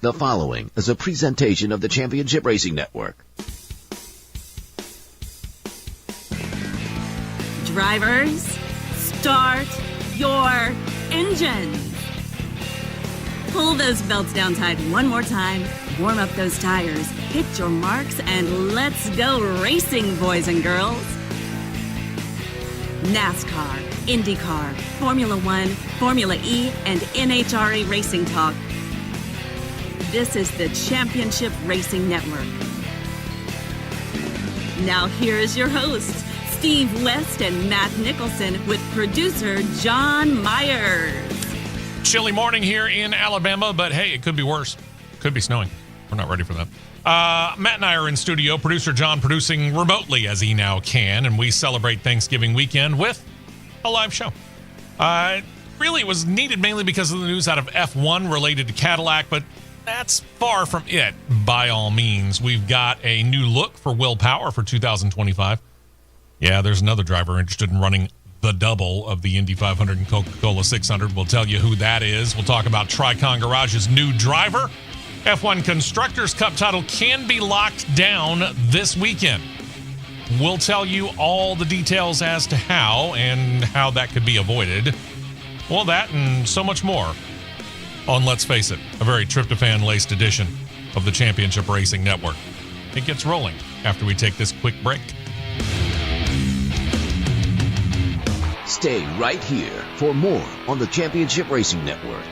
The following is a presentation of the Championship Racing Network. Drivers, start your engines. Pull those belts down tight one more time, warm up those tires, hit your marks, and let's go racing, boys and girls. Nascar, Indycar, Formula One, Formula E, and NHRA Racing Talk. This is the Championship Racing Network. Now here is your hosts, Steve West and Matt Nicholson, with producer John Myers. Chilly morning here in Alabama, but hey, it could be worse. Could be snowing. We're not ready for that. Matt and I are in studio. Producer John producing remotely as he now can, and we celebrate Thanksgiving weekend with a live show. Really, it was needed mainly because of the news out of F1 related to Cadillac, but that's far from it by all means. We've got a new look for Will Power for 2025. Yeah, there's another driver interested in running the double of the Indy 500 and Coca-Cola 600. We'll tell you who that is. We'll talk about Tricon Garage's new driver. F1 Constructors' Cup title can be locked down this weekend. We'll tell you all the details as to how and how that could be avoided. Well, that and so much more on Let's Face It, a very tryptophan-laced edition of the Championship Racing Network. It gets rolling after we take this quick break. Stay right here for more on the Championship Racing Network.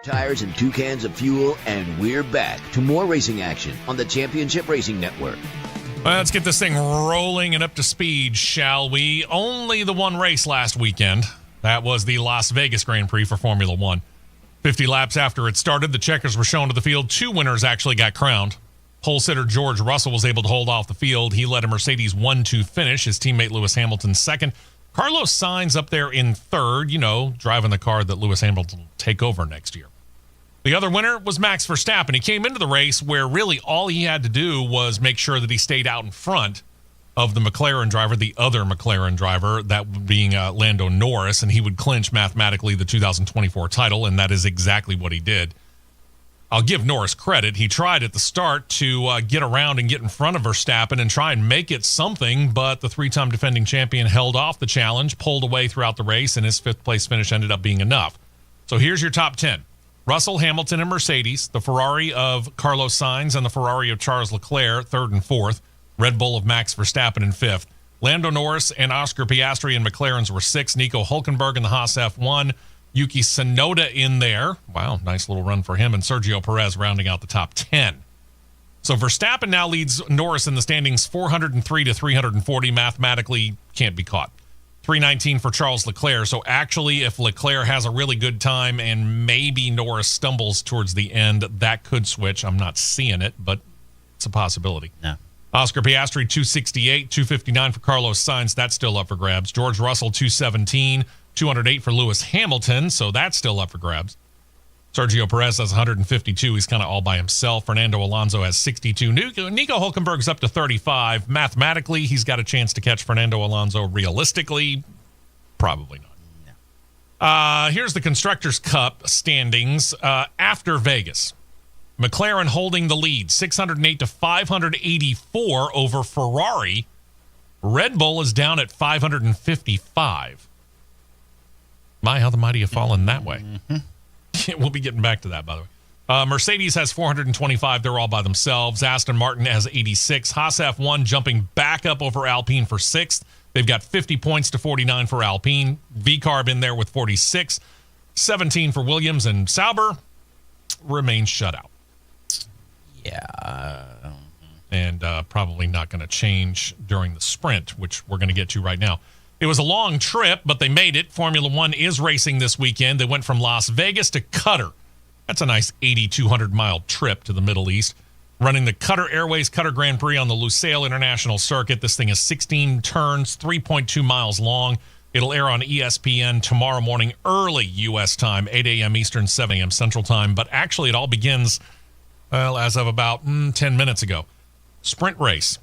tires, and 2 cans of fuel, and we're back to more racing action on the Championship Racing Network. Well, let's get this thing rolling and up to speed, shall we? Only the one race last weekend. That was the Las Vegas Grand Prix for Formula One. 50 laps after it started, the checkers were shown to the field. 2 winners actually got crowned. Pole sitter George Russell was able to hold off the field. He led a Mercedes 1-2 finish. His teammate Lewis Hamilton second. Carlos Sainz up there in third, driving the car that Lewis Hamilton will take over next year. The other winner was Max Verstappen. He came into the race where really all he had to do was make sure that he stayed out in front of the McLaren driver, the other McLaren driver, that being Lando Norris, and he would clinch mathematically the 2024 title, and that is exactly what he did. I'll give Norris credit. He tried at the start to get around and get in front of Verstappen and try and make it something, but the 3-time defending champion held off the challenge, pulled away throughout the race, and his 5th-place finish ended up being enough. So here's your top 10. Russell, Hamilton, and Mercedes, the Ferrari of Carlos Sainz and the Ferrari of Charles Leclerc, 3rd and 4th, Red Bull of Max Verstappen in 5th. Lando Norris and Oscar Piastri and McLaren's were 6th. Nico Hülkenberg in the Haas F1. Yuki Tsunoda in there. Wow, nice little run for him. And Sergio Perez rounding out the top 10. So Verstappen now leads Norris in the standings 403 to 340. Mathematically can't be caught. 319 for Charles Leclerc. So actually, if Leclerc has a really good time and maybe Norris stumbles towards the end, that could switch. I'm not seeing it, but it's a possibility. No. Oscar Piastri, 268, 259 for Carlos Sainz. That's still up for grabs. George Russell, 217, 208 for Lewis Hamilton. So that's still up for grabs. Sergio Perez has 152. He's kind of all by himself. Fernando Alonso has 62. Nico Hülkenberg's up to 35. Mathematically, he's got a chance to catch Fernando Alonso. Realistically, probably not. Here's the Constructors' Cup standings after Vegas. McLaren holding the lead, 608 to 584 over Ferrari. Red Bull is down at 555. My, how the mighty have fallen that way. Mm-hmm. We'll be getting back to that, by the way. Mercedes has 425. They're all by themselves. Aston Martin has 86. Haas F1 jumping back up over Alpine for 6th. They've got 50 points to 49 for Alpine. V-Carb in there with 46. 17 for Williams, and Sauber remains shut out. Yeah. And probably not going to change during the sprint, which we're going to get to right now. It was a long trip, but they made it. Formula One is racing this weekend. They went from Las Vegas to Qatar. That's a nice 8,200-mile trip to the Middle East. Running the Qatar Airways Qatar Grand Prix on the Lusail International Circuit. This thing is 16 turns, 3.2 miles long. It'll air on ESPN tomorrow morning, early U.S. time, 8 a.m. Eastern, 7 a.m. Central Time. But actually, it all begins, well, as of about 10 minutes ago. Sprint race.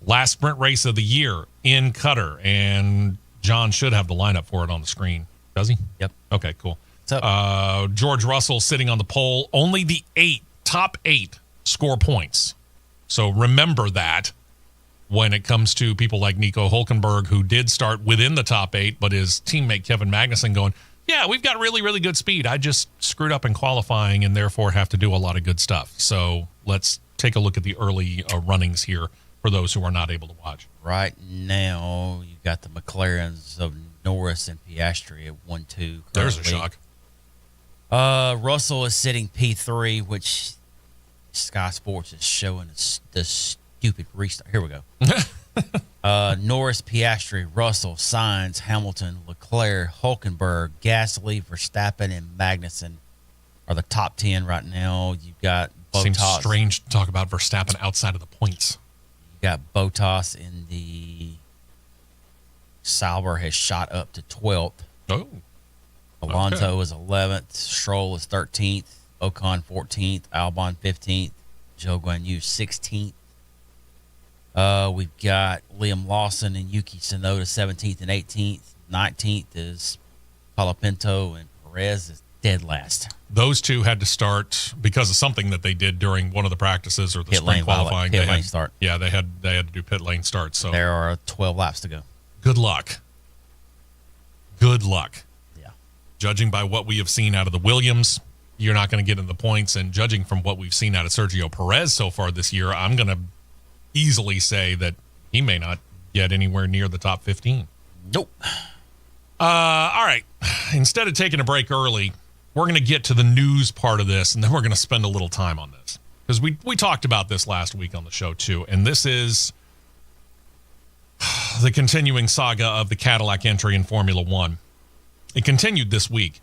Last sprint race of the year in Qatar. And John should have the lineup for it on the screen. Does he? Yep. Okay, cool. What's up? George Russell sitting on the pole. Only the top eight score points. So remember that when it comes to people like Nico Hülkenberg, who did start within the top 8, but his teammate Kevin Magnussen going, yeah, we've got really, really good speed. I just screwed up in qualifying and therefore have to do a lot of good stuff. So let's take a look at the early runnings here for those who are not able to watch. Right now, you've got the McLarens of Norris and Piastri at 1-2. There's a shock. Russell is sitting P3, which Sky Sports is showing the stupid restart. Here we go. Norris, Piastri, Russell, Sainz, Hamilton, Leclerc, Hülkenberg, Gasly, Verstappen, and Magnussen are the top 10 right now. You've got Bottas. Seems strange to talk about Verstappen outside of the points. You got Bottas in the Sauber has shot up to 12th. Oh. Alonso Okay. is 11th. Stroll is 13th. Ocon 14th. Albon 15th. Zhou Guanyu 16th. We've got Liam Lawson and Yuki Tsunoda 17th and 18th. 19th is Colapinto, and Perez is dead last. Those two had to start because of something that they did during one of the practices or the Pit spring lane qualifying. Pit lane start. Yeah, they had to do pit lane starts. So There are 12 laps to go. good luck. Good luck. Yeah. Judging by what we have seen out of the Williams, you're not going to get in the points. And judging from what we've seen out of Sergio Perez so far this year, I'm going to easily say that he may not get anywhere near the top 15. Nope. All right. Instead of taking a break early, we're going to get to the news part of this, and then we're going to spend a little time on this. Because we talked about this last week on the show, too. And this is the continuing saga of the Cadillac entry in Formula One. It continued this week.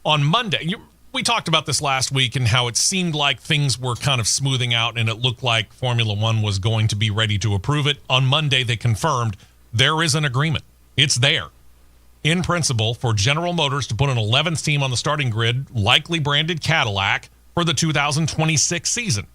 On Monday, we talked about this last week and how it seemed like things were kind of smoothing out and it looked like Formula One was going to be ready to approve it. On Monday, they confirmed there is an agreement. It's there, in principle, for General Motors to put an 11th team on the starting grid, likely branded Cadillac, for the 2026 season.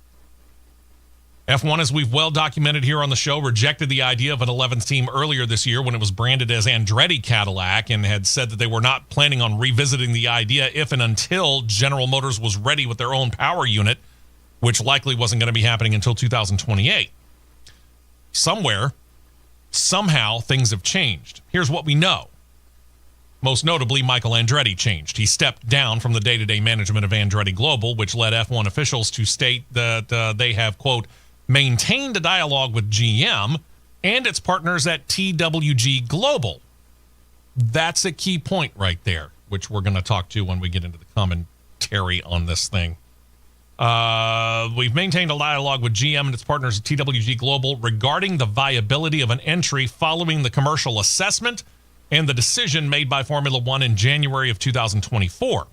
F1, as we've well documented here on the show, rejected the idea of an 11th team earlier this year when it was branded as Andretti Cadillac and had said that they were not planning on revisiting the idea if and until General Motors was ready with their own power unit, which likely wasn't going to be happening until 2028. Somehow, things have changed. Here's what we know. Most notably, Michael Andretti changed. He stepped down from the day-to-day management of Andretti Global, which led F1 officials to state that they have, quote, maintained a dialogue with GM and its partners at TWG Global. That's a key point right there, which we're going to talk to when we get into the commentary on this thing. We've maintained a dialogue with GM and its partners at TWG Global regarding the viability of an entry following the commercial assessment and the decision made by Formula One in January of 2024.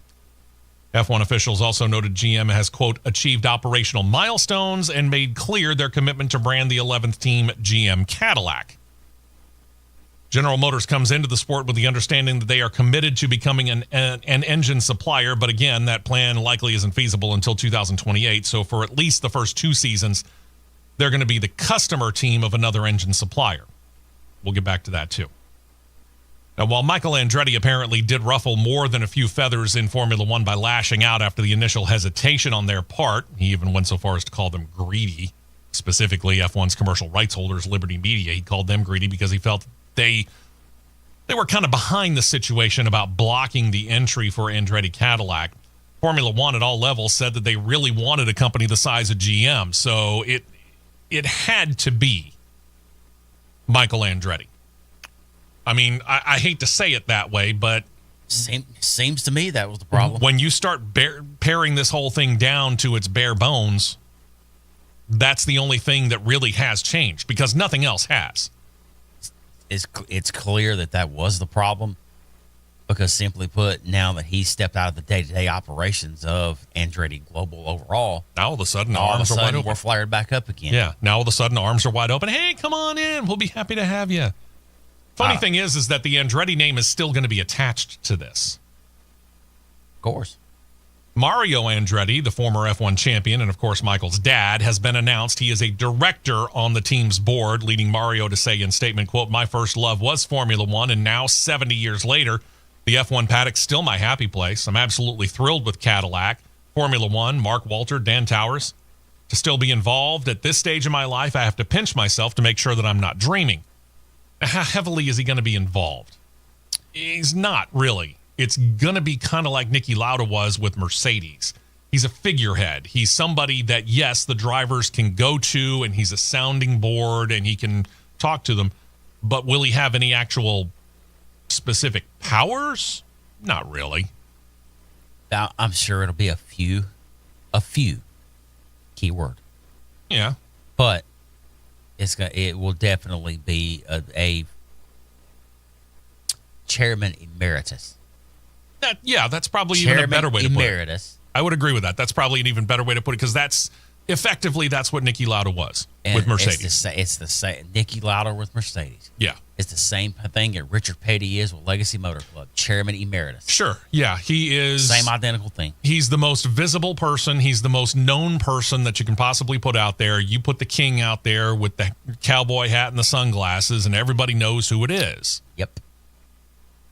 F1 officials also noted GM has, quote, achieved operational milestones and made clear their commitment to brand the 11th team GM Cadillac. General Motors comes into the sport with the understanding that they are committed to becoming an engine supplier, but again, that plan likely isn't feasible until 2028, so for at least the first 2 seasons, they're going to be the customer team of another engine supplier. We'll get back to that, too. Now, while Michael Andretti apparently did ruffle more than a few feathers in Formula One by lashing out after the initial hesitation on their part, he even went so far as to call them greedy, specifically F1's commercial rights holders, Liberty Media. He called them greedy because he felt they were kind of behind the situation about blocking the entry for Andretti Cadillac. Formula One at all levels said that they really wanted a company the size of GM, so it had to be Michael Andretti. I mean, I hate to say it that way, but seems to me that was the problem. When you start paring this whole thing down to its bare bones, that's the only thing that really has changed because nothing else has. It's clear that was the problem because, simply put, now that he stepped out of the day-to-day operations of Andretti Global overall, now all of a sudden arms are wide open. We're flared back up again. Yeah, now all of a sudden arms are wide open. Hey, come on in. We'll be happy to have you. Funny thing is that the Andretti name is still going to be attached to this. Of course. Mario Andretti, the former F1 champion and, of course, Michael's dad, has been announced he is a director on the team's board, leading Mario to say in statement, quote, my first love was Formula One, and now, 70 years later, the F1 paddock's still my happy place. I'm absolutely thrilled with Cadillac, Formula One, Mark Walter, Dan Towers. To still be involved at this stage of my life, I have to pinch myself to make sure that I'm not dreaming. How heavily is he going to be involved? He's not really. It's going to be kind of like Niki Lauda was with Mercedes. He's a figurehead. He's somebody that, yes, the drivers can go to, and he's a sounding board, and he can talk to them. But will he have any actual specific powers? Not really. Now, I'm sure it'll be a few keyword. Yeah. But it will definitely be a chairman emeritus. That's probably even a better way to put it. I would agree with that. That's probably an even better way to put it because that's what Niki Lauda was with Mercedes. It's the same. Niki Lauda with Mercedes. Yeah. It's the same thing that Richard Petty is with Legacy Motor Club, chairman emeritus. Sure. Yeah, he is. Same identical thing. He's the most visible person. He's the most known person that you can possibly put out there. You put the king out there with the cowboy hat and the sunglasses, and everybody knows who it is. Yep.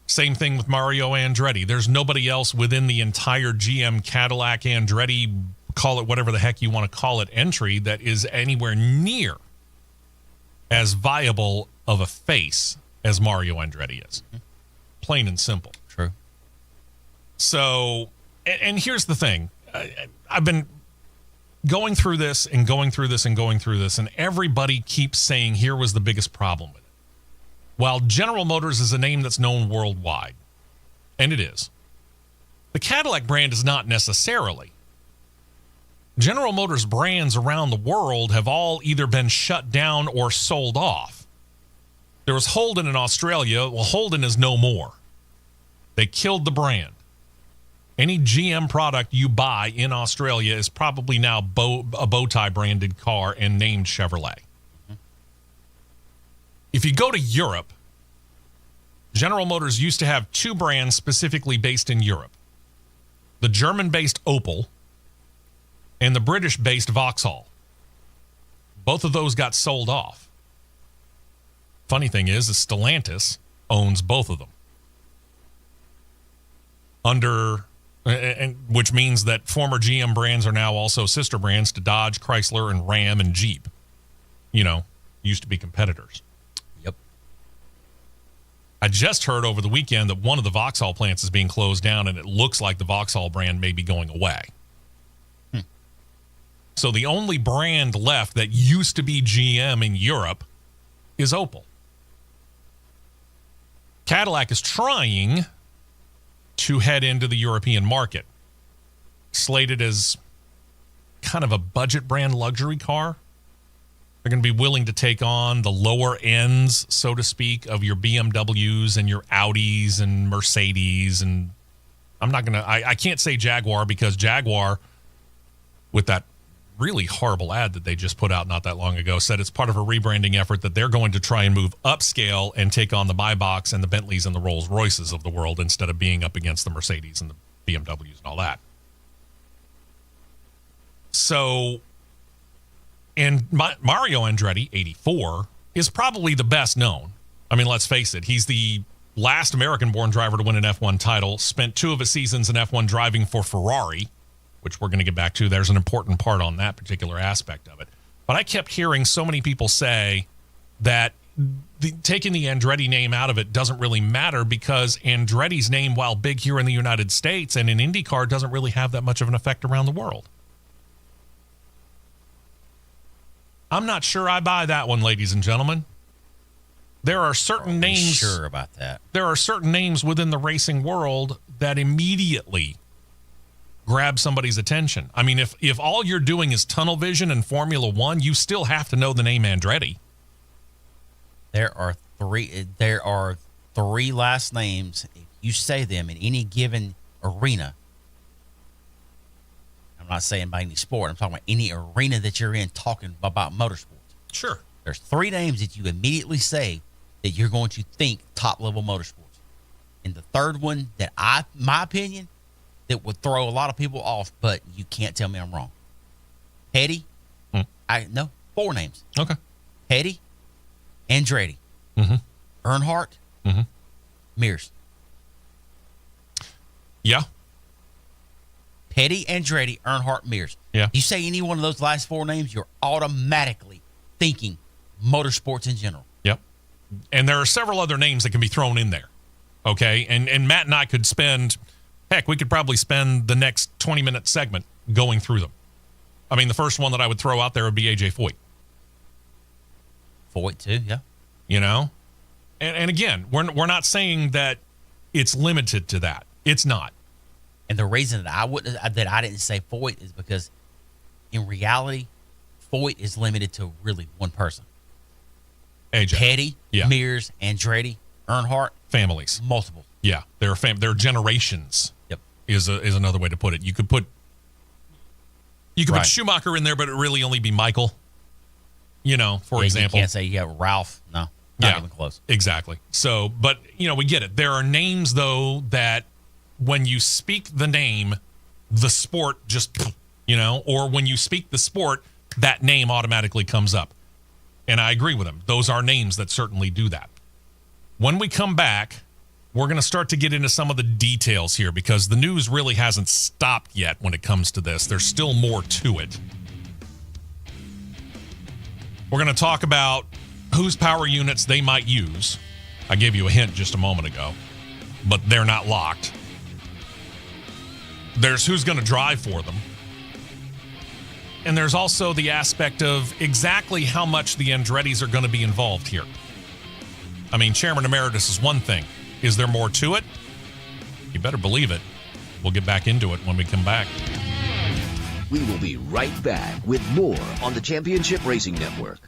Same thing with Mario Andretti. There's nobody else within the entire GM Cadillac Andretti, call it whatever the heck you want to call it, entry that is anywhere near as viable of a face as Mario Andretti is. Plain and simple. True. So, and here's the thing. I've been going through this and going through this and going through this, and everybody keeps saying here was the biggest problem with it. While General Motors is a name that's known worldwide, and it is, The Cadillac brand is not necessarily. General Motors brands around the world have all either been shut down or sold off. There was Holden in Australia. Well, Holden is no more. They killed the brand. Any GM product you buy in Australia is probably now a Bowtie branded car and named Chevrolet. Mm-hmm. If you go to Europe, General Motors used to have two brands specifically based in Europe. The German-based Opel and the British-based Vauxhall. Both of those got sold off. Funny thing is Stellantis owns both of them. Which means that former GM brands are now also sister brands to Dodge, Chrysler, and Ram and Jeep. Used to be competitors. Yep. I just heard over the weekend that one of the Vauxhall plants is being closed down, and it looks like the Vauxhall brand may be going away. So the only brand left that used to be GM in Europe is Opel. Cadillac is trying to head into the European market, slated as kind of a budget brand luxury car. They're going to be willing to take on the lower ends, so to speak, of your BMWs and your Audis and Mercedes. And I can't say Jaguar, because Jaguar, with that really horrible ad that they just put out not that long ago, said it's part of a rebranding effort that they're going to try and move upscale and take on the Maybachs and the Bentleys and the Rolls Royces of the world instead of being up against the Mercedes and the BMWs and all that. So, and Mario Andretti, 84, is probably the best known. I mean, let's face it, he's the last American-born driver to win an F1 title, spent 2 of his seasons in F1 driving for Ferrari, which we're going to get back to. There's an important part on that particular aspect of it. But I kept hearing so many people say that taking the Andretti name out of it doesn't really matter, because Andretti's name, while big here in the United States and in IndyCar, doesn't really have that much of an effect around the world. I'm not sure I buy that one, ladies and gentlemen. There are certain names. Sure about that. There are certain names within the racing world that immediately grab somebody's attention. I mean, if all you're doing is tunnel vision in Formula One, you still have to know the name Andretti. There are three last names. If you say them in any given arena, I'm not saying by any sport, I'm talking about any arena that you're in, talking about motorsports. Sure. There's 3 names that you immediately say that you're going to think top level motorsports. And the third one that my opinion, that would throw a lot of people off, but you can't tell me I'm wrong. Petty. 4 names. Okay. Petty, Andretti, Earnhardt, Mears. Yeah. Petty, Andretti, Earnhardt, Mears. Yeah. You say any one of those last 4 names, you're automatically thinking motorsports in general. Yep. And there are several other names that can be thrown in there. Okay. And Matt and I could we could probably spend the next 20-minute segment going through them. I mean, the first one that I would throw out there would be AJ Foyt. Foyt too, yeah. And again, we're not saying that it's limited to that. It's not. And the reason that I didn't say Foyt is because, in reality, Foyt is limited to really one person. AJ. Petty, Mears, Andretti, Earnhardt. Families. Multiple. Yeah, they're generations. Yep. Is another way to put it. You could put Schumacher in there, but it really only be Michael. For example. You can't say you have Ralph. No, not even close. Exactly. So, but we get it. There are names though that when you speak the name, the sport just or when you speak the sport, that name automatically comes up. And I agree with him. Those are names that certainly do that. When we come back, we're going to start to get into some of the details here, because the news really hasn't stopped yet when it comes to this. There's still more to it. We're going to talk about whose power units they might use. I gave you a hint just a moment ago, but they're not locked. There's who's going to drive for them. And there's also the aspect of exactly how much the Andrettis are going to be involved here. I mean, Chairman Emeritus is one thing. Is there more to it? You better believe it. We'll get back into it when we come back. We will be right back with more on the Championship Racing Network.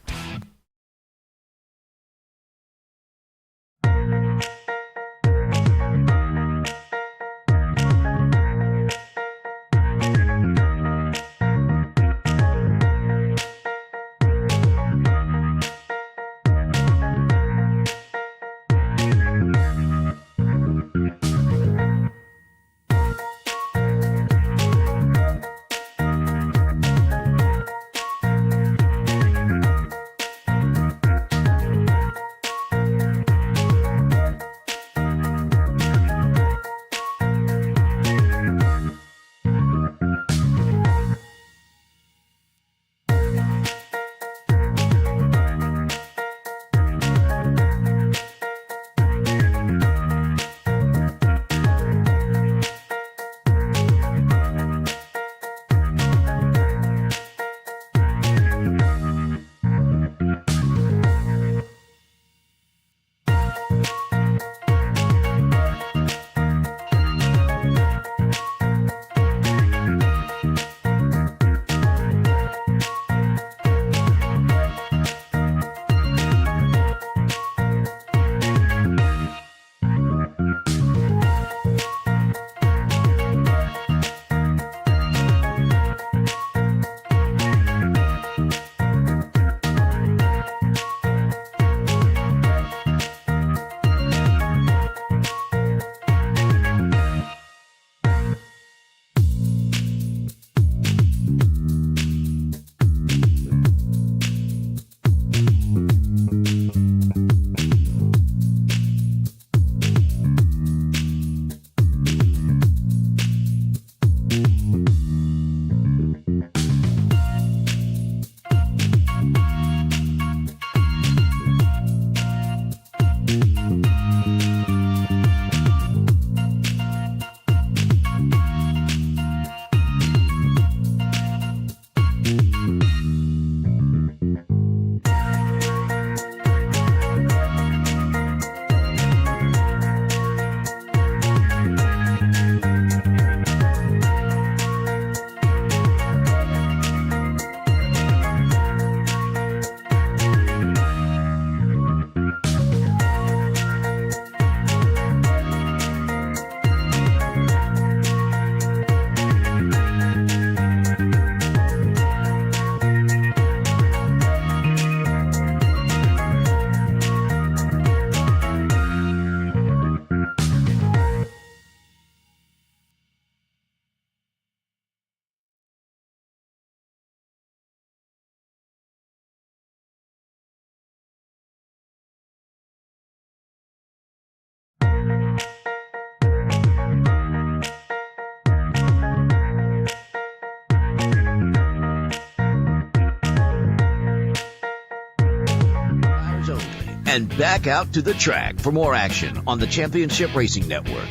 And back out to the track for more action on the Championship Racing Network.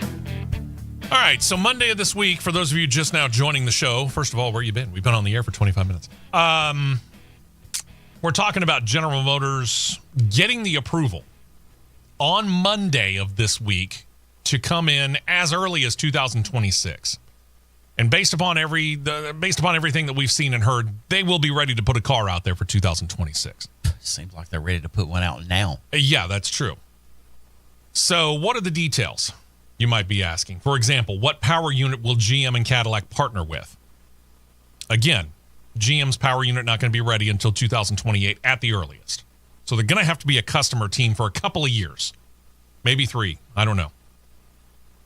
All right, so Monday of this week, for those of you just now joining the show, first of all, where you been? We've been on the air for 25 minutes. We're talking about General Motors getting the approval on Monday of this week to come in as early as 2026. And based upon everything that we've seen and heard, they will be ready to put a car out there for 2026. Seems like they're ready to put one out now. Yeah, that's true. So what are the details, you might be asking? For example, what power unit will GM and Cadillac partner with? Again, GM's power unit not going to be ready until 2028 at the earliest. So they're going to have to be a customer team for a couple of years. Maybe 3. I don't know.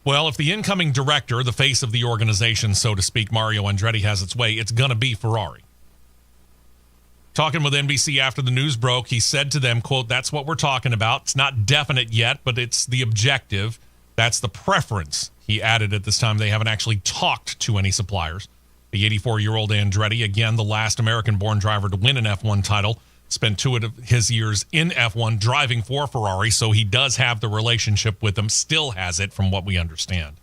Well, if the incoming director, the face of the organization, so to speak, Mario Andretti, has its way, it's going to be Ferrari. Talking with NBC after the news broke, he said to them, quote, "That's what we're talking about. It's not definite yet, but it's the objective. That's the preference." He added at this time they haven't actually talked to any suppliers. The 84-year-old Andretti, again, the last American-born driver to win an F1 title, spent 2 of his years in F1 driving for Ferrari, so he does have the relationship with them, still has it from what we understand.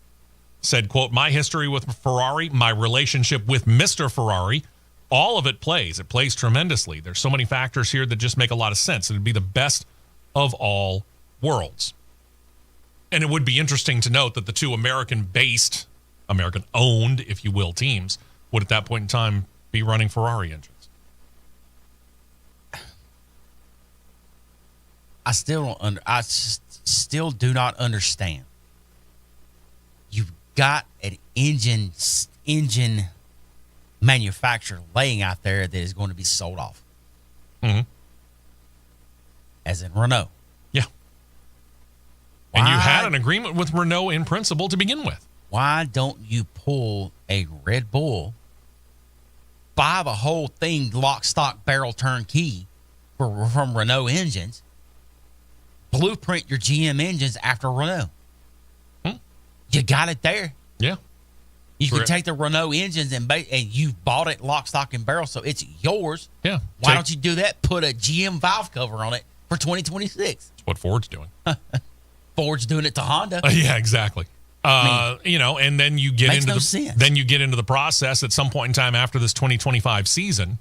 Said, quote, "My history with Ferrari, my relationship with Mr. Ferrari, all of it plays. It plays tremendously. There's so many factors here that just make a lot of sense. It would be the best of all worlds." And it would be interesting to note that the 2 American-based American-owned, if you will, teams would at that point in time be running Ferrari engines. I still do not understand. You've got an engine manufacturer laying out there that is going to be sold off. Mm-hmm. As in Renault. Yeah. And you had an agreement with Renault in principle to begin with. Why don't you pull a Red Bull, buy the whole thing lock, stock, barrel, turnkey from Renault engines, blueprint your GM engines after Renault? You got it there. Yeah. You can take the Renault engines and you bought it lock, stock, and barrel, so it's yours. Yeah. Why don't you do that? Put a GM valve cover on it for 2026. That's what Ford's doing. Ford's doing it to Honda. Yeah, exactly. And then you get into the process at some point in time after this 2025 season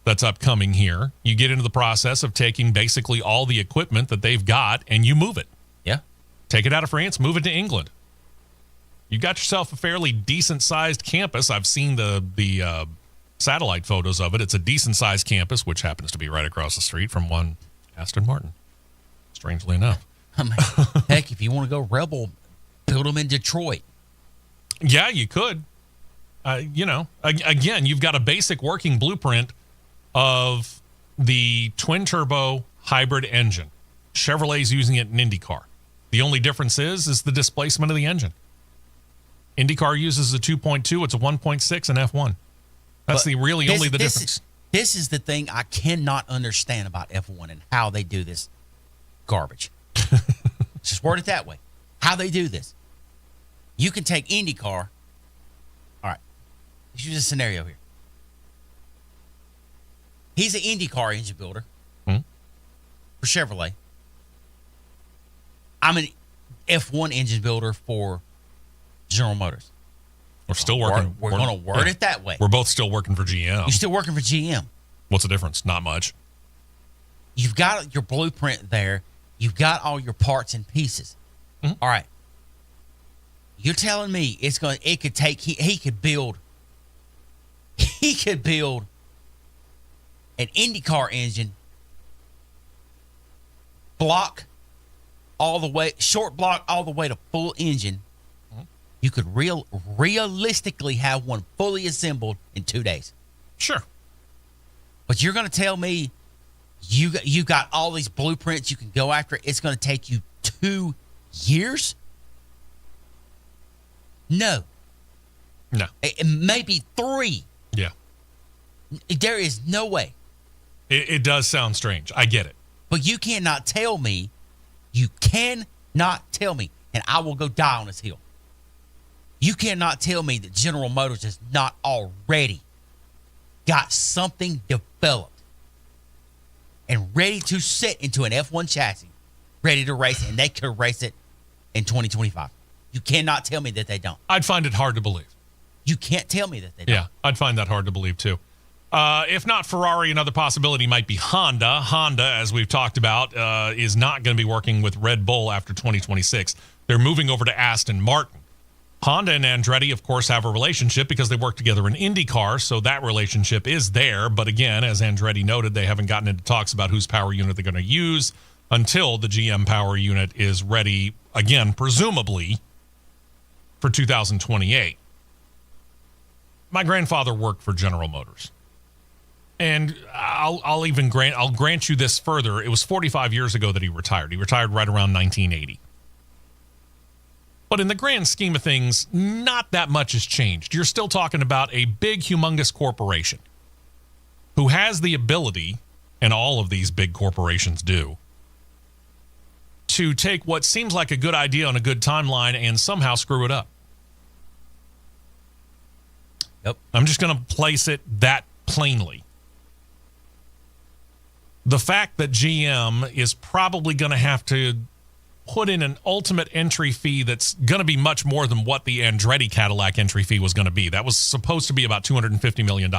that's upcoming here. You get into the process of taking basically all the equipment that they've got and you move it. Yeah. Take it out of France, move it to England. You got yourself a fairly decent-sized campus. I've seen the satellite photos of it. It's a decent-sized campus, which happens to be right across the street from one Aston Martin, strangely enough. Heck, if you want to go Rebel, build them in Detroit. Yeah, you could. Again, you've got a basic working blueprint of the twin-turbo hybrid engine. Chevrolet's using it in Indycar. The only difference is the displacement of the engine. Indycar uses a 2.2. It's a 1.6 in F1. That's the difference. This is the thing I cannot understand about F1 and how they do this garbage. Just word it that way. How they do this. You can take IndyCar. All right. Let's use a scenario here. He's an IndyCar engine builder for Chevrolet. I'm an F1 engine builder for General Motors. We're still working. We're going to word it that way. We're both still working for GM. You're still working for GM. What's the difference? Not much. You've got your blueprint there. You've got all your parts and pieces. Mm-hmm. All right. You're telling me he could build an IndyCar engine, short block all the way to full engine. You could realistically have one fully assembled in 2 days. Sure. But you're going to tell me you got all these blueprints you can go after. It's going to take you 2 years? No. It may be 3. Yeah. There is no way. It does sound strange. I get it. But you cannot tell me. You cannot tell me, and I will go die on this hill. You cannot tell me that General Motors has not already got something developed and ready to sit into an F1 chassis, ready to race it, and they could race it in 2025. You cannot tell me that they don't. I'd find it hard to believe. You can't tell me that they don't. Yeah, I'd find that hard to believe, too. If not Ferrari, another possibility might be Honda. Honda, as we've talked about, is not going to be working with Red Bull after 2026. They're moving over to Aston Martin. Honda and Andretti, of course, have a relationship because they work together in IndyCar, so that relationship is there. But again, as Andretti noted, they haven't gotten into talks about whose power unit they're going to use until the GM power unit is ready, again, presumably, for 2028. My grandfather worked for General Motors. And I'll grant you this further. It was 45 years ago that he retired. He retired right around 1980. But in the grand scheme of things, not that much has changed. You're still talking about a big, humongous corporation who has the ability, and all of these big corporations do, to take what seems like a good idea on a good timeline and somehow screw it up. Yep. I'm just going to place it that plainly. The fact that GM is probably going to have to put in an ultimate entry fee that's going to be much more than what the Andretti Cadillac entry fee was going to be. That was supposed to be about $250 million.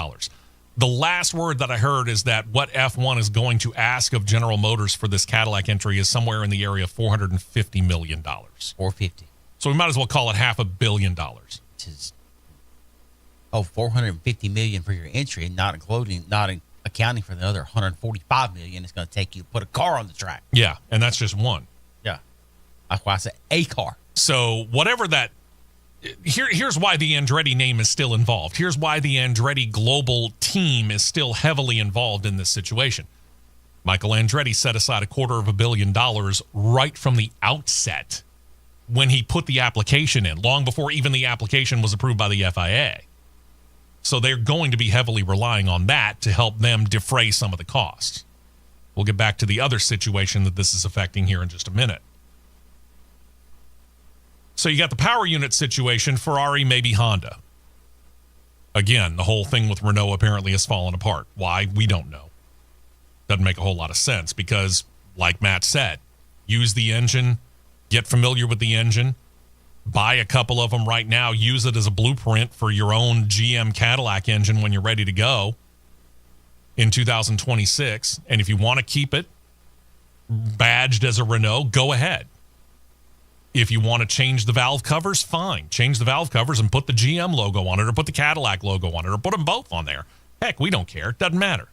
The last word that I heard is that what F1 is going to ask of General Motors for this Cadillac entry is somewhere in the area of $450 million. 450. So we might as well call it $500 million. Which is $450 million for your entry, not accounting for the other $145 million it's going to take you to put a car on the track. Yeah, and that's just one. Yeah, that's why I said a car. So whatever that. Here's why the Andretti name is still involved. Here's why the Andretti global team is still heavily involved in this situation. Michael Andretti set aside $250 million right from the outset when he put the application in, long before even the application was approved by the FIA. So they're going to be heavily relying on that to help them defray some of the costs. We'll get back to the other situation that this is affecting here in just a minute. So you got the power unit situation, Ferrari, maybe Honda. Again, the whole thing with Renault apparently has fallen apart. Why? We don't know. Doesn't make a whole lot of sense because, like Matt said, use the engine, get familiar with the engine, buy a couple of them right now, use it as a blueprint for your own GM Cadillac engine when you're ready to go in 2026. And if you want to keep it badged as a Renault, go ahead. If you want to change the valve covers, fine. Change the valve covers and put the GM logo on it or put the Cadillac logo on it or put them both on there. Heck, we don't care. It doesn't matter.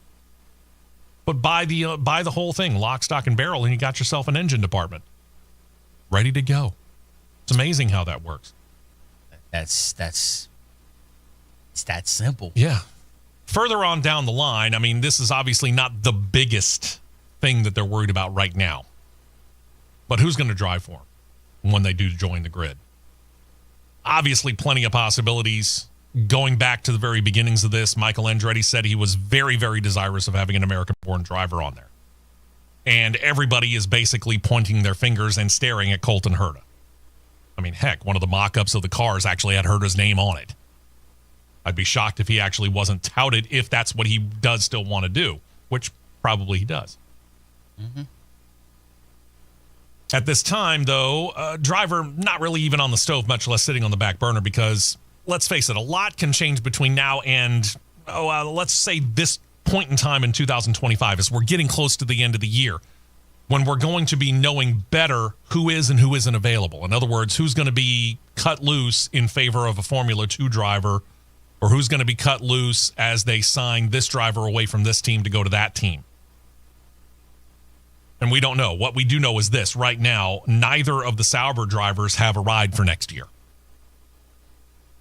But buy the whole thing, lock, stock, and barrel, and you got yourself an engine department ready to go. It's amazing how that works. It's that simple. Yeah. Further on down the line, I mean, this is obviously not the biggest thing that they're worried about right now. But who's going to drive for them when they do join the grid? Obviously, plenty of possibilities. Going back to the very beginnings of this, Michael Andretti said he was very, very desirous of having an American-born driver on there. And everybody is basically pointing their fingers and staring at Colton Herta. I mean, heck, one of the mock-ups of the cars actually had Herta's name on it. I'd be shocked if he actually wasn't touted if that's what he does still want to do, which probably he does. Mm-hmm. At this time, though, driver not really even on the stove, much less sitting on the back burner, because let's face it, a lot can change between now and, let's say this point in time in 2025 as we're getting close to the end of the year, when we're going to be knowing better who is and who isn't available. In other words, who's going to be cut loose in favor of a Formula 2 driver, or who's going to be cut loose as they sign this driver away from this team to go to that team. And we don't know. What we do know is this. Right now, neither of the Sauber drivers have a ride for next year.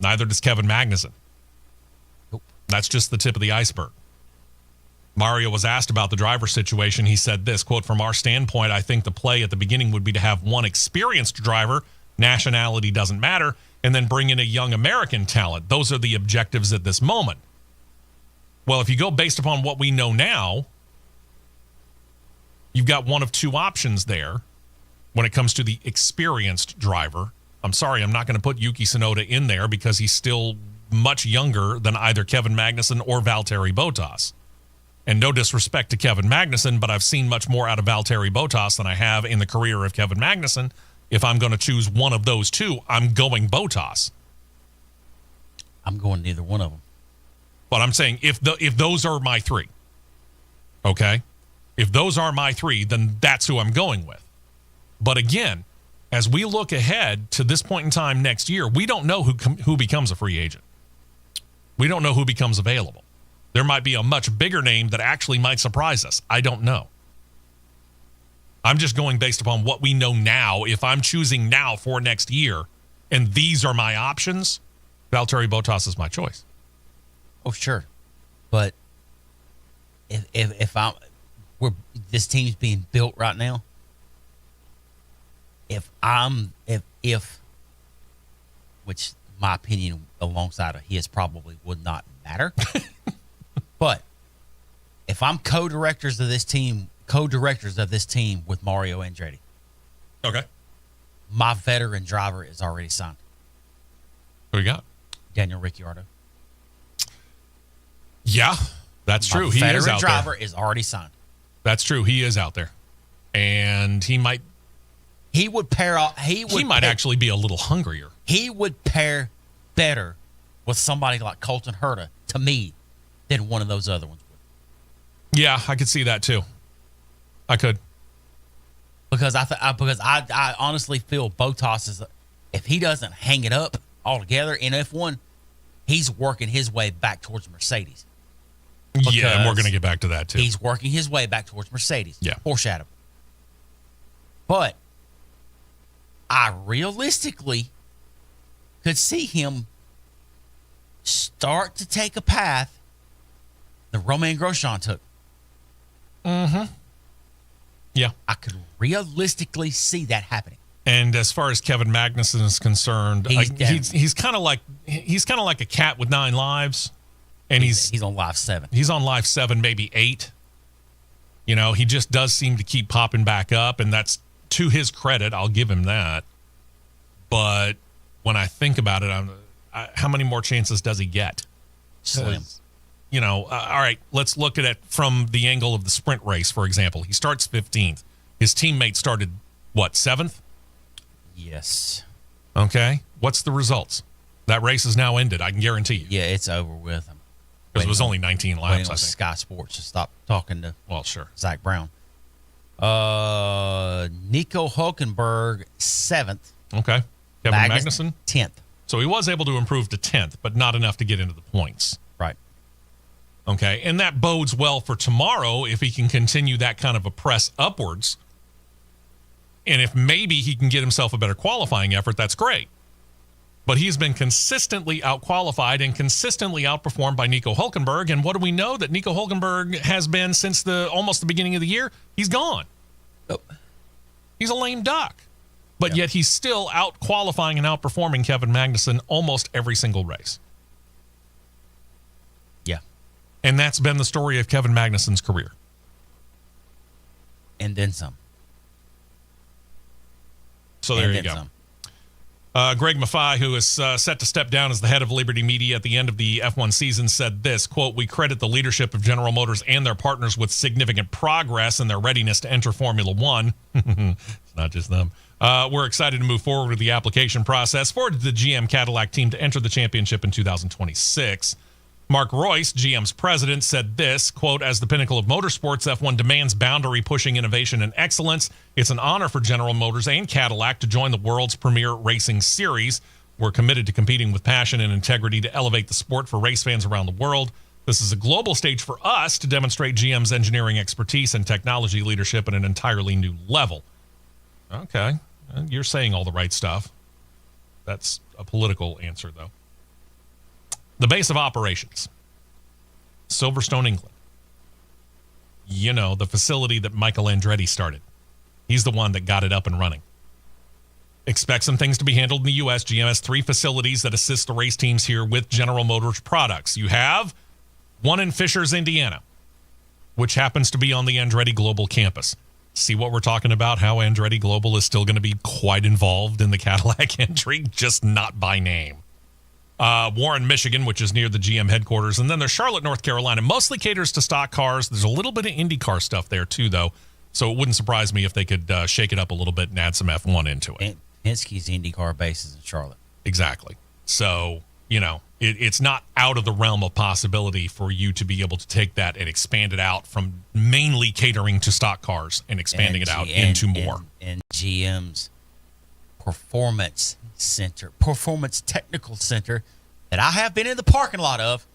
Neither does Kevin Magnussen. Nope. That's just the tip of the iceberg. Mario was asked about the driver situation. He said this, quote, "From our standpoint, I think the play at the beginning would be to have one experienced driver, nationality doesn't matter, and then bring in a young American talent. Those are the objectives at this moment." Well, if you go based upon what we know now, you've got one of two options there when it comes to the experienced driver. I'm sorry, I'm not going to put Yuki Tsunoda in there because he's still much younger than either Kevin Magnussen or Valtteri Bottas. And no disrespect to Kevin Magnussen, but I've seen much more out of Valtteri Bottas than I have in the career of Kevin Magnussen. If I'm going to choose one of those two, I'm going Bottas. I'm going neither one of them. But I'm saying if those are my three, okay? If those are my three, then that's who I'm going with. But again, as we look ahead to this point in time next year, we don't know who becomes a free agent. We don't know who becomes available. There might be a much bigger name that actually might surprise us. I don't know. I'm just going based upon what we know now. If I'm choosing now for next year, and these are my options, Valtteri Bottas is my choice. Oh, sure. But if this team's being built right now, which my opinion alongside of his probably would not matter. But if I'm co-directors of this team with Mario Andretti, okay, my veteran driver is already signed. Who you got? Daniel Ricciardo. Yeah, that's true. He is out there. Veteran driver is already signed. That's true. He is out there, and he might. He would pair. He might actually be a little hungrier. He would pair better with somebody like Colton Herta, to me, than one of those other ones would. Yeah, I could see that too. I could. Because I honestly feel Bottas If he doesn't hang it up altogether in F1, he's working his way back towards Mercedes. Yeah, and we're going to get back to that too. He's working his way back towards Mercedes. Yeah. Foreshadow. But I realistically could see him start to take a path that Romain Grosjean took. Yeah. I could realistically see that happening. And as far as Kevin Magnussen is concerned, he's kind of like a cat with 9 lives, and he's on live 7. He's on live 7, maybe 8. You know, he just does seem to keep popping back up, and that's to his credit. I'll give him that. But when I think about it, how many more chances does he get? Slim. You know, all right, let's look at it from the angle of the sprint race, for example. He starts 15th. His teammate started, what, 7th? Yes. Okay. What's the results? That race is now ended, I can guarantee you. Yeah, it's over with. Because it was only 19 laps, I think. Sky Sports to stop talking to Zach Brown. Nico Hulkenberg, 7th. Okay. Kevin Magnussen? 10th. So he was able to improve to 10th, but not enough to get into the points. Right. Okay. And that bodes well for tomorrow if he can continue that kind of a press upwards. And if maybe he can get himself a better qualifying effort, that's great. But he's been consistently out-qualified and consistently outperformed by Nico Hulkenberg. And what do we know that Nico Hulkenberg has been since almost the beginning of the year? He's gone. Oh. He's a lame duck. But yet he's still out-qualifying and outperforming Kevin Magnussen almost every single race. Yeah. And that's been the story of Kevin Magnussen's career. And then some. So there you go. Greg Maffei, who is set to step down as the head of Liberty Media at the end of the F1 season, said this, quote, "We credit the leadership of General Motors and their partners with significant progress in their readiness to enter Formula One." It's not just them. We're excited to move forward with the application process for the GM Cadillac team to enter the championship in 2026. Mark Royce, GM's president, said this, quote, "As the pinnacle of motorsports, F1 demands boundary-pushing innovation and excellence. It's an honor for General Motors and Cadillac to join the world's premier racing series. We're committed to competing with passion and integrity to elevate the sport for race fans around the world. This is a global stage for us to demonstrate GM's engineering expertise and technology leadership at an entirely new level." Okay, you're saying all the right stuff. That's a political answer, though. The base of operations, Silverstone, England. You know, the facility that Michael Andretti started. He's the one that got it up and running. Expect some things to be handled in the U.S. GM has 3 facilities that assist the race teams here with General Motors products. You have one in Fishers, Indiana, which happens to be on the Andretti Global campus. See what we're talking about, how Andretti Global is still going to be quite involved in the Cadillac entry, just not by name. Warren, Michigan, which is near the GM headquarters. And then there's Charlotte, North Carolina. Mostly caters to stock cars. There's a little bit of IndyCar stuff there, too, though. So it wouldn't surprise me if they could shake it up a little bit and add some F1 into it. Penske's IndyCar base is in Charlotte. Exactly. So, you know, it's not out of the realm of possibility for you to be able to take that and expand it out from mainly catering to stock cars and expanding it out into more. And GM's Performance Technical Center that I have been in the parking lot of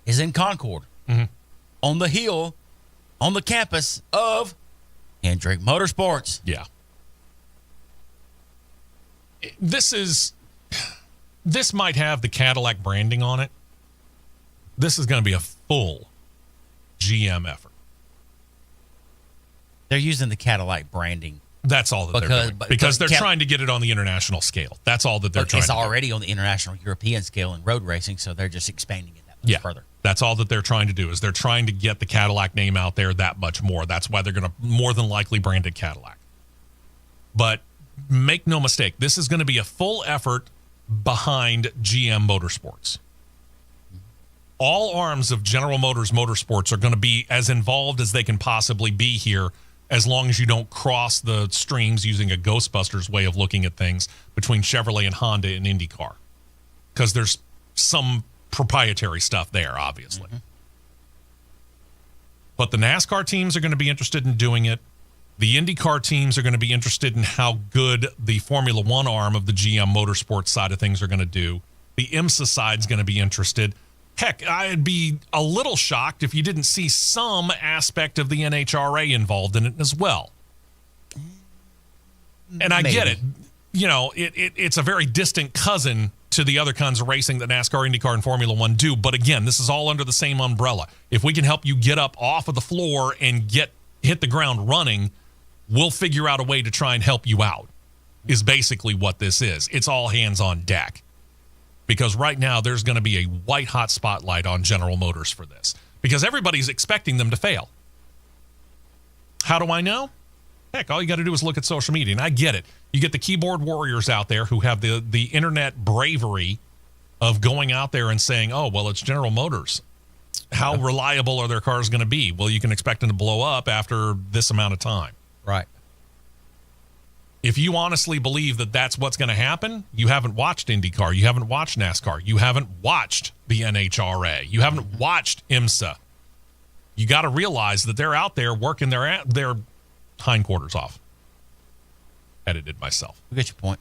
is in Concord, on the hill, on the campus of Hendrick Motorsports. Yeah. This might have the Cadillac branding on it. This is going to be a full GM effort. They're using the Cadillac branding. That's all that they're doing. Because they're trying to get it on the international scale. That's all that they're trying to do. It's already on the international European scale in road racing, so they're just expanding it that much further. That's all that they're trying to do is they're trying to get the Cadillac name out there that much more. That's why they're going to more than likely brand it Cadillac. But make no mistake, this is going to be a full effort behind GM Motorsports. All arms of General Motors Motorsports are going to be as involved as they can possibly be here, as long as you don't cross the streams using a Ghostbusters way of looking at things between Chevrolet and Honda and IndyCar. Because there's some proprietary stuff there, obviously. But the NASCAR teams are going to be interested in doing it. The IndyCar teams are going to be interested in how good the Formula One arm of the GM Motorsports side of things are going to do. The IMSA side's going to be interested. Heck, I'd be a little shocked if you didn't see some aspect of the NHRA involved in it as well. And I get it. You know, it's a very distant cousin to the other kinds of racing that NASCAR, IndyCar, and Formula One do. But again, this is all under the same umbrella. If we can help you get up off of the floor and hit the ground running, we'll figure out a way to try and help you out, is basically what this is. It's all hands on deck. Because right now there's going to be a white-hot spotlight on General Motors for this. Because everybody's expecting them to fail. How do I know? Heck, all you got to do is look at social media, and I get it. You get the keyboard warriors out there who have the internet bravery of going out there and saying, oh, well, it's General Motors. How reliable are their cars going to be? Well, you can expect them to blow up after this amount of time. Right. If you honestly believe that that's what's going to happen, you haven't watched IndyCar. You haven't watched NASCAR. You haven't watched the NHRA. You haven't watched IMSA. You got to realize that they're out there working their hindquarters off. Edited myself. I get your point.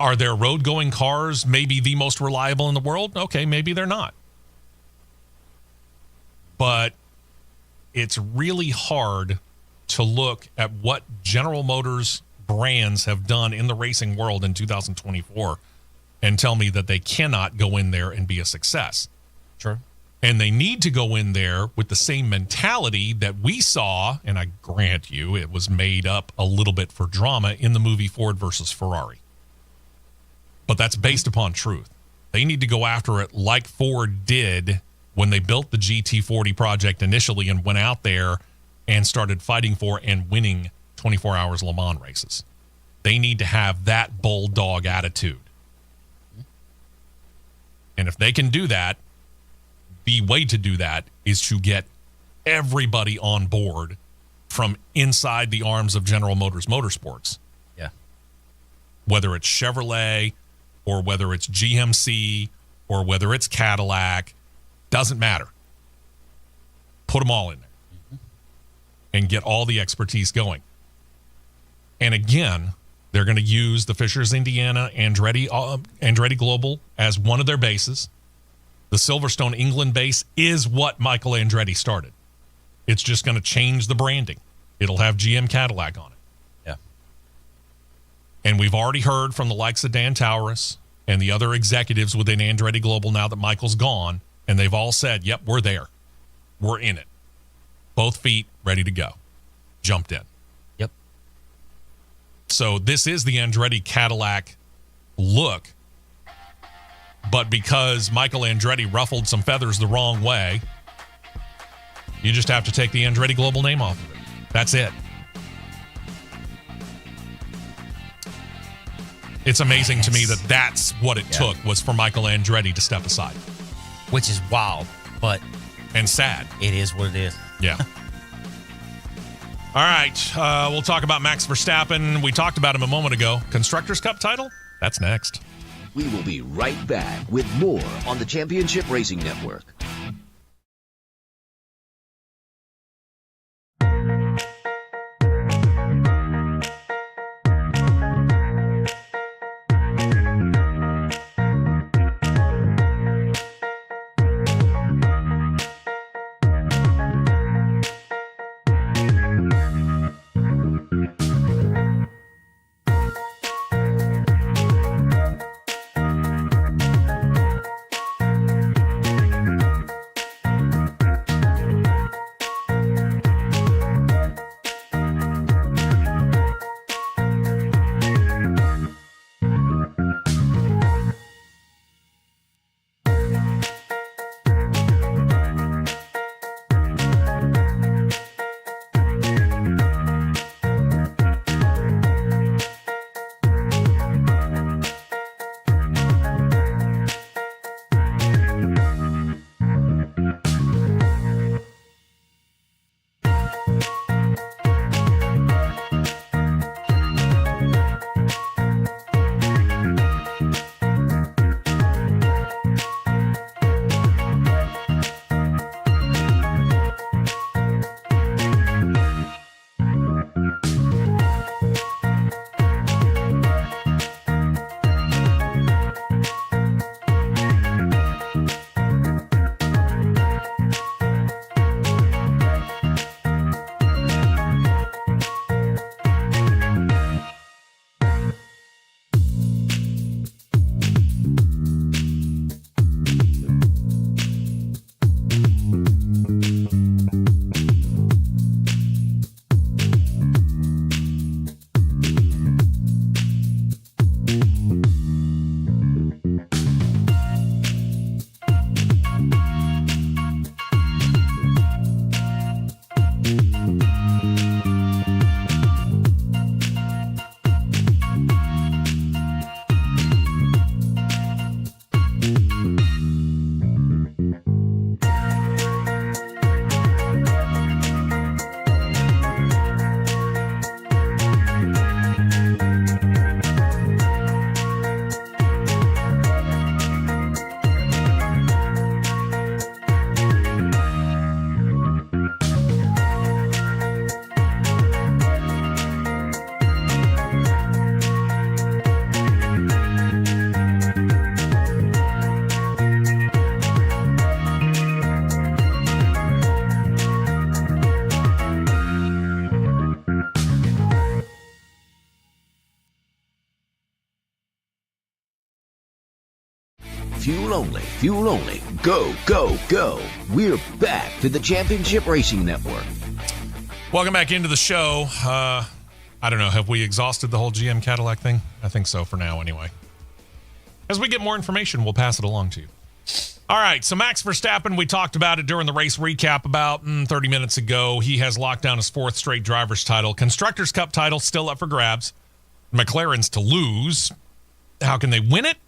Are their road-going cars maybe the most reliable in the world? Okay, maybe they're not. But it's really hard to look at what General Motors brands have done in the racing world in 2024 and tell me that they cannot go in there and be a success. Sure. And they need to go in there with the same mentality that we saw, and I grant you it was made up a little bit for drama in the movie Ford versus Ferrari. But that's based upon truth. They need to go after it like Ford did when they built the GT40 project initially and went out there and started fighting for and winning 24 hours Le Mans races. They need to have that bulldog attitude. And if they can do that, the way to do that is to get everybody on board from inside the arms of General Motors Motorsports. Yeah. Whether it's Chevrolet or whether it's GMC or whether it's Cadillac, doesn't matter. Put them all in there and get all the expertise going. And again, they're going to use the Fishers, Indiana, Andretti Global as one of their bases. The Silverstone, England base is what Michael Andretti started. It's just going to change the branding. It'll have GM Cadillac on it. Yeah. And we've already heard from the likes of Dan Tauris and the other executives within Andretti Global now that Michael's gone, and they've all said, yep, we're there. We're in it. Both feet ready to go. Jumped in. Yep. So this is the Andretti Cadillac look. But because Michael Andretti ruffled some feathers the wrong way, you just have to take the Andretti Global name off of it. That's it. It's amazing to me that that's what it took, was for Michael Andretti to step aside. Which is wild, but... and sad. It is what it is. Yeah. All right. We'll talk about Max Verstappen. We talked about him a moment ago. Constructors' Cup title? That's next. We will be right back with more on the Championship Racing Network. fuel only, fuel only. Go, go, go. We're back to the Championship Racing Network. Welcome back into the show. I don't know. Have we exhausted the whole GM Cadillac thing? I think so for now anyway. As we get more information, we'll pass it along to you. All right, so Max Verstappen, we talked about it during the race recap about 30 minutes ago. He has locked down his 4th straight driver's title. Constructors' Cup title still up for grabs. McLaren's to lose. How can they win it?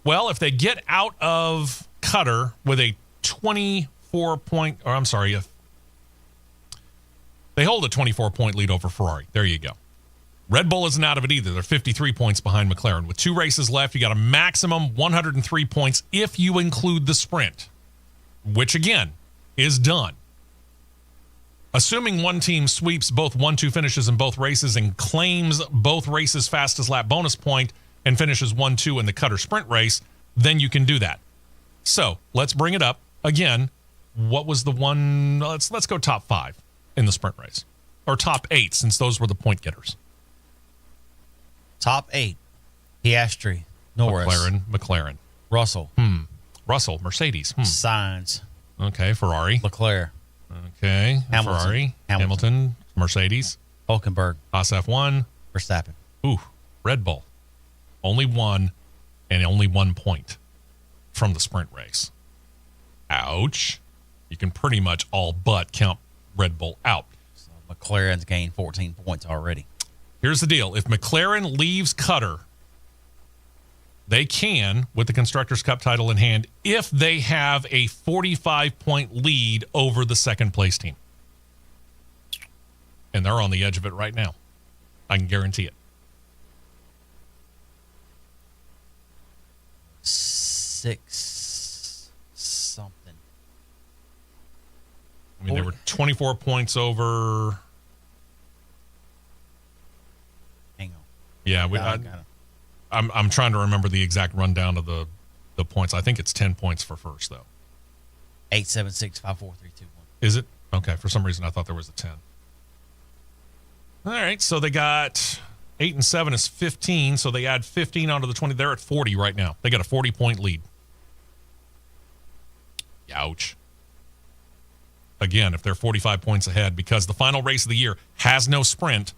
Well, if they get out of Qatar with a 24-point, or I'm sorry, if they hold a 24-point lead over Ferrari. There you go. Red Bull isn't out of it either. They're 53 points behind McLaren. With 2 races left, you got a maximum 103 points if you include the sprint, which, again, is done. Assuming one team sweeps both 1-2 finishes in both races and claims both races' fastest lap bonus point and finishes 1-2 in the Qatar sprint race, then you can do that. So let's bring it up. Again, what was the one? Let's go top 5 in the sprint race. Or top 8, since those were the point getters. Top 8. Piastri, Norris. McLaren. Russell. Russell, Mercedes. Sainz. Okay, Ferrari. Leclerc. Okay, Hamilton. Ferrari. Hamilton. Mercedes. Hulkenberg. Haas F1. Verstappen. Ooh, Red Bull. Only 1 and only 1 point from the sprint race. Ouch. You can pretty much all but count Red Bull out. So McLaren's gained 14 points already. Here's the deal. If McLaren leaves Qatar, they can, with the Constructors' Cup title in hand, if they have a 45-point lead over the second-place team. And they're on the edge of it right now. I can guarantee it. 6 something. I mean, they were 24 points over. Hang on. Yeah, I'm trying to remember the exact rundown of the points. I think it's 10 points for first, though. 8, 7, 6, 5, 4, 3, 2, 1. Is it? Okay, for some reason I thought there was a 10. All right, so they got 8 and 7 is 15, so they add 15 onto the 20. They're at 40 right now. They got a 40-point lead. Ouch. Again, if they're 45 points ahead, because the final race of the year has no sprint,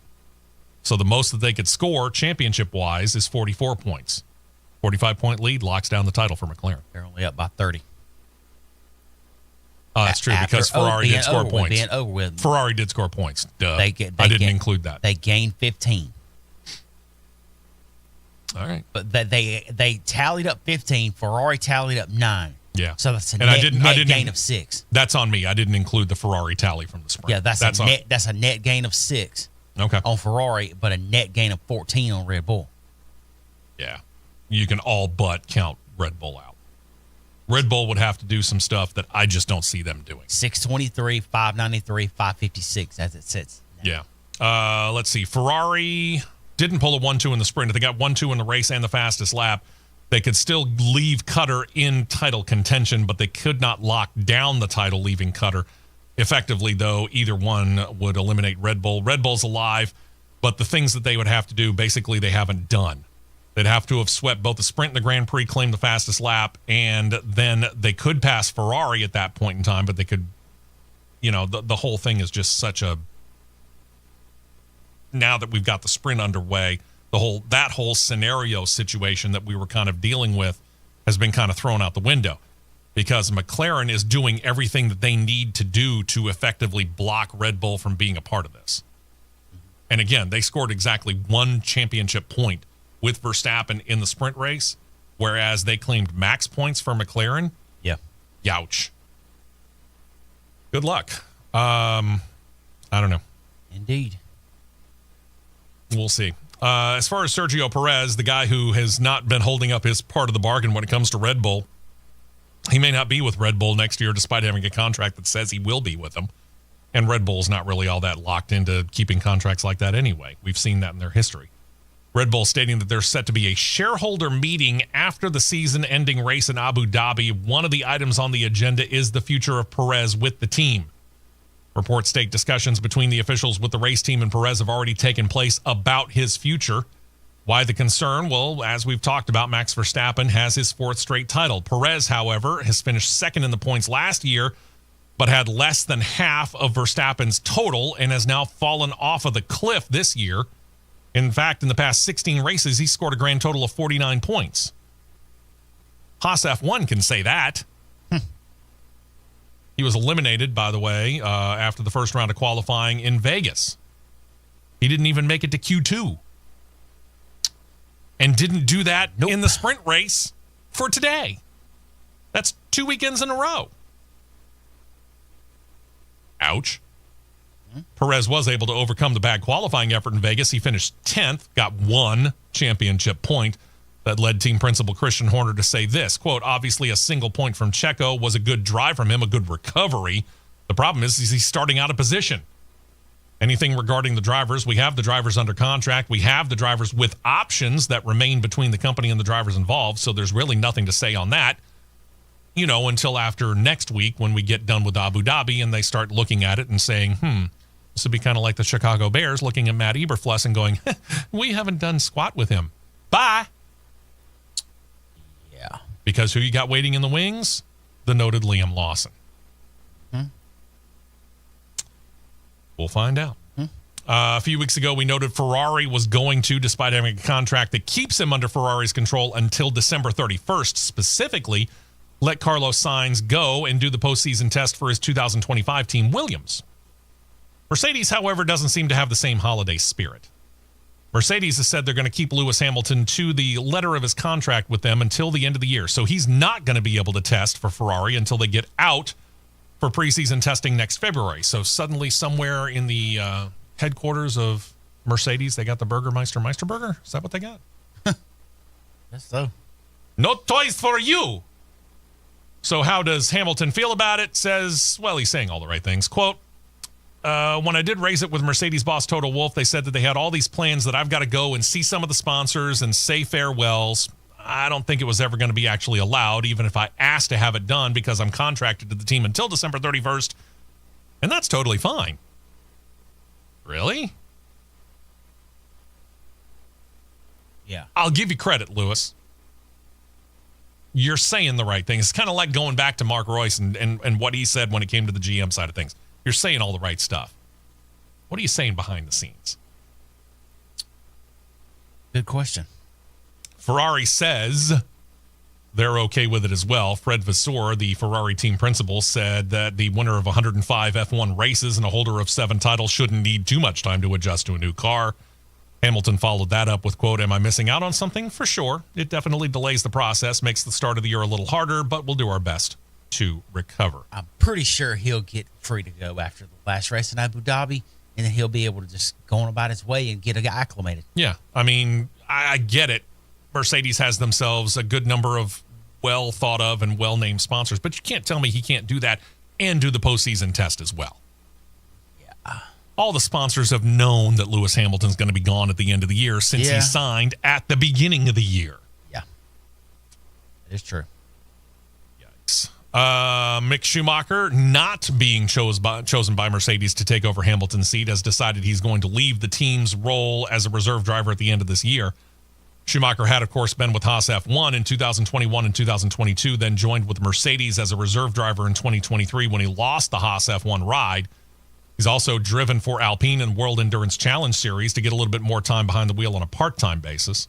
so the most that they could score championship-wise is 44 points. 45-point lead locks down the title for McLaren. They're only up by 30. Oh, that's true, because Ferrari did score points. Ferrari did score points. Duh. I didn't include that. They gained 15. All right. But they tallied up 15. Ferrari tallied up 9. Yeah. So that's a and net gain of 6. That's on me. I didn't include the Ferrari tally from the sprint. Yeah, that's a net gain of 6 on Ferrari, but a net gain of 14 on Red Bull. Yeah. You can all but count Red Bull out. Red Bull would have to do some stuff that I just don't see them doing. 623, 593, 556 as it sits now. Yeah. Let's see. Ferrari didn't pull a 1-2 in the sprint. If they got 1-2 in the race and the fastest lap, they could still leave Qatar in title contention, but they could not lock down the title leaving Qatar. Effectively, though, either one would eliminate Red Bull. Red Bull's alive, but the things that they would have to do, basically, they haven't done. They'd have to have swept both the sprint and the Grand Prix, claimed the fastest lap, and then they could pass Ferrari at that point in time, but they could, the whole thing is just such a, now that we've got the sprint underway, that whole scenario situation that we were kind of dealing with has been kind of thrown out the window, because McLaren is doing everything that they need to do to effectively block Red Bull from being a part of this. And again, they scored exactly 1 championship point with Verstappen in the sprint race, whereas they claimed max points for McLaren. Yeah. Youch. Good luck. I don't know. Indeed. We'll see. As far as Sergio Perez, the guy who has not been holding up his part of the bargain when it comes to Red Bull, he may not be with Red Bull next year despite having a contract that says he will be with them. And Red Bull's not really all that locked into keeping contracts like that anyway. We've seen that in their history. Red Bull stating that there's set to be a shareholder meeting after the season-ending race in Abu Dhabi. One of the items on the agenda is the future of Perez with the team. Reports state discussions between the officials with the race team and Perez have already taken place about his future. Why the concern? Well, as we've talked about, Max Verstappen has his 4th straight title. Perez, however, has finished 2nd in the points last year, but had less than half of Verstappen's total and has now fallen off of the cliff this year. In fact, in the past 16 races, he scored a grand total of 49 points. Haas F1 can say that. He was eliminated, by the way, after the first round of qualifying in Vegas. He didn't even make it to Q2. And didn't do that in the sprint race for today. That's 2 weekends in a row. Ouch. Perez was able to overcome the bad qualifying effort in Vegas. He finished 10th, got 1 championship point. That led team principal Christian Horner to say this, quote, obviously a single point from Checo was a good drive from him, a good recovery. The problem is he's starting out of position. Anything regarding the drivers, we have the drivers under contract. We have the drivers with options that remain between the company and the drivers involved. So there's really nothing to say on that, until after next week when we get done with Abu Dhabi and they start looking at it and saying, this would be kind of like the Chicago Bears looking at Matt Eberflus and going, we haven't done squat with him. Bye. Yeah. Because who you got waiting in the wings? The noted Liam Lawson. We'll find out. A few weeks ago, we noted Ferrari was going to, despite having a contract that keeps him under Ferrari's control until December 31st, specifically, let Carlos Sainz go and do the postseason test for his 2025 team, Williams. Mercedes, however, doesn't seem to have the same holiday spirit. Mercedes has said they're going to keep Lewis Hamilton to the letter of his contract with them until the end of the year. So he's not going to be able to test for Ferrari until they get out for preseason testing next February. So suddenly somewhere in the headquarters of Mercedes, they got the Burgermeister Meisterburger? Is that what they got? Yes, so. No toys for you. So how does Hamilton feel about it? Says, well, he's saying all the right things. Quote, when I did raise it with Mercedes boss Toto Wolff, they said that they had all these plans that I've got to go and see some of the sponsors and say farewells. I don't think it was ever going to be actually allowed, even if I asked to have it done, because I'm contracted to the team until December 31st. And that's totally fine. Really? Yeah. I'll give you credit, Lewis. You're saying the right thing. It's kind of like going back to Mark Royce and what he said when it came to the GM side of things. You're saying all the right stuff. What are you saying behind the scenes? Good question. Ferrari says they're okay with it as well. Fred Vasseur, the Ferrari team principal, said that the winner of 105 F1 races and a holder of 7 titles shouldn't need too much time to adjust to a new car. Hamilton followed that up with, quote, am I missing out on something? For sure. It definitely delays the process, makes the start of the year a little harder, but we'll do our best to recover. I'm pretty sure he'll get free to go after the last race in Abu Dhabi, and then he'll be able to just go on about his way and get acclimated. Yeah, I mean, I get it. Mercedes has themselves a good number of well thought of and well-named sponsors, but you can't tell me he can't do that and do the postseason test as well. Yeah. All the sponsors have known that Lewis Hamilton's going to be gone at the end of the year since he signed at the beginning of the year. Yeah. It is true. Yikes. Mick Schumacher, not being chosen by Mercedes to take over Hamilton's seat, has decided he's going to leave the team's role as a reserve driver at the end of this year. Schumacher had, of course, been with Haas F1 in 2021 and 2022, then joined with Mercedes as a reserve driver in 2023 when he lost the Haas F1 ride. He's also driven for Alpine and World Endurance Challenge Series to get a little bit more time behind the wheel on a part-time basis.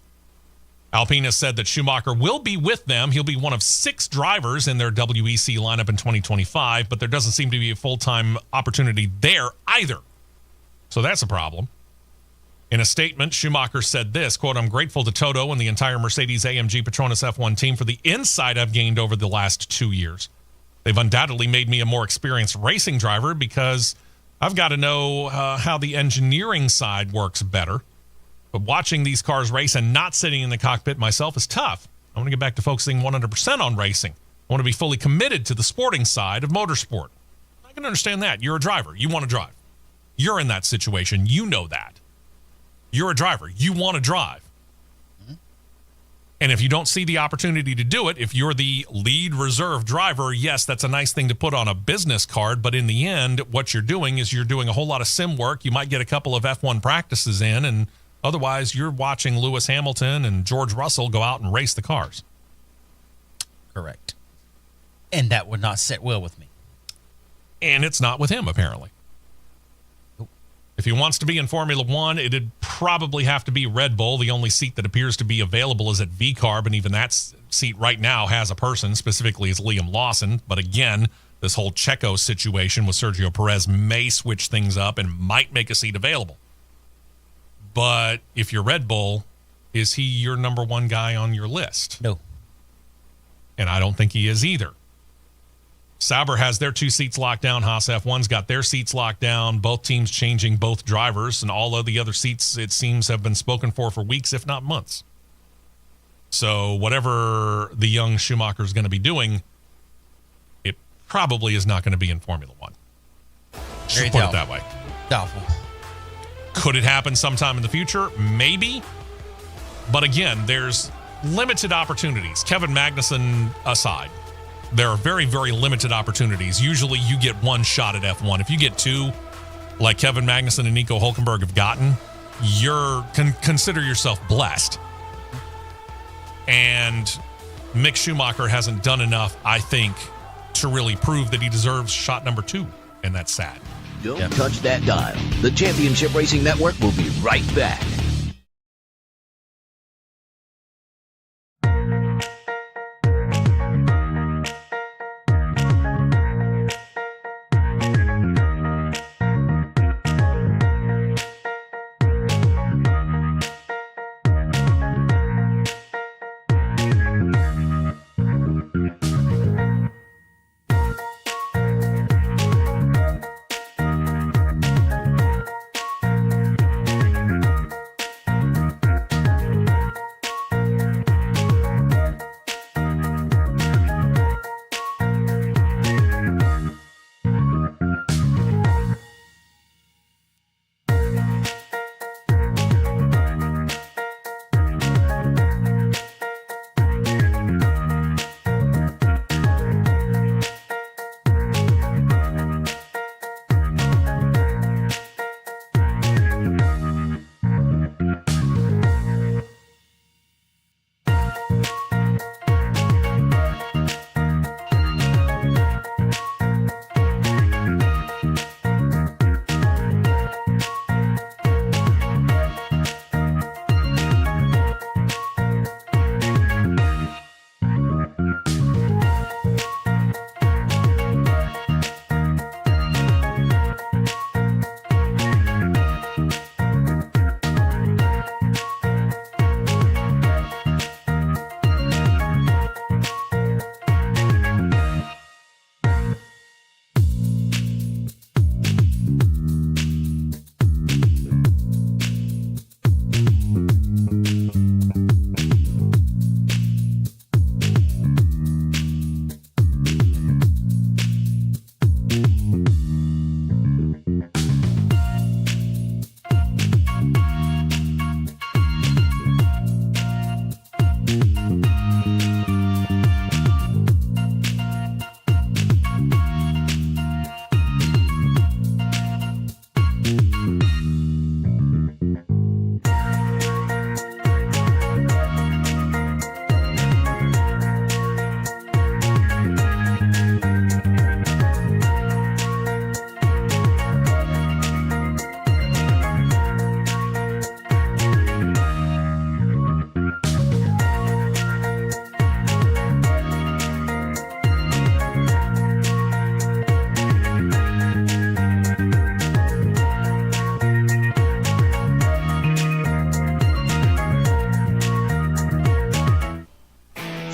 Alpine has said that Schumacher will be with them. He'll be one of 6 drivers in their WEC lineup in 2025, but there doesn't seem to be a full-time opportunity there either. So that's a problem. In a statement, Schumacher said this, quote, I'm grateful to Toto and the entire Mercedes-AMG Petronas F1 team for the insight I've gained over the last 2 years. They've undoubtedly made me a more experienced racing driver because I've got to know how the engineering side works better. But watching these cars race and not sitting in the cockpit myself is tough. I want to get back to focusing 100% on racing. I want to be fully committed to the sporting side of motorsport. I can understand that. You're a driver. You want to drive. You're in that situation. You know that. You're a driver. You want to drive. And if you don't see the opportunity to do it, if you're the lead reserve driver, yes, that's a nice thing to put on a business card. But in the end, what you're doing is you're doing a whole lot of sim work. You might get a couple of F1 practices in and Otherwise, you're watching Lewis Hamilton and George Russell go out and race the cars. Correct. And that would not sit well with me. And it's not with him, apparently. Nope. If he wants to be in Formula One, it'd probably have to be Red Bull. The only seat that appears to be available is at VCARB, and even that seat right now has a person, specifically is Liam Lawson. But again, this whole Checo situation with Sergio Perez may switch things up and might make a seat available. But if you're Red Bull, is he your number one guy on your list? No. And I don't think he is either. Sauber has their 2 seats locked down. Haas F1's got their seats locked down. Both teams changing both drivers, and all of the other seats, it seems, have been spoken for weeks, if not months. So whatever the young Schumacher is going to be doing, it probably is not going to be in Formula One. Just put it that way. Doubtful. Could it happen sometime in the future? Maybe. But again, there's limited opportunities. Kevin Magnussen aside, there are very, very limited opportunities. Usually you get one shot at F1. If you get 2, like Kevin Magnussen and Nico Hülkenberg have gotten, consider yourself blessed. And Mick Schumacher hasn't done enough, I think, to really prove that he deserves shot number 2. And that's sad. Don't touch that dial. The Championship Racing Network will be right back.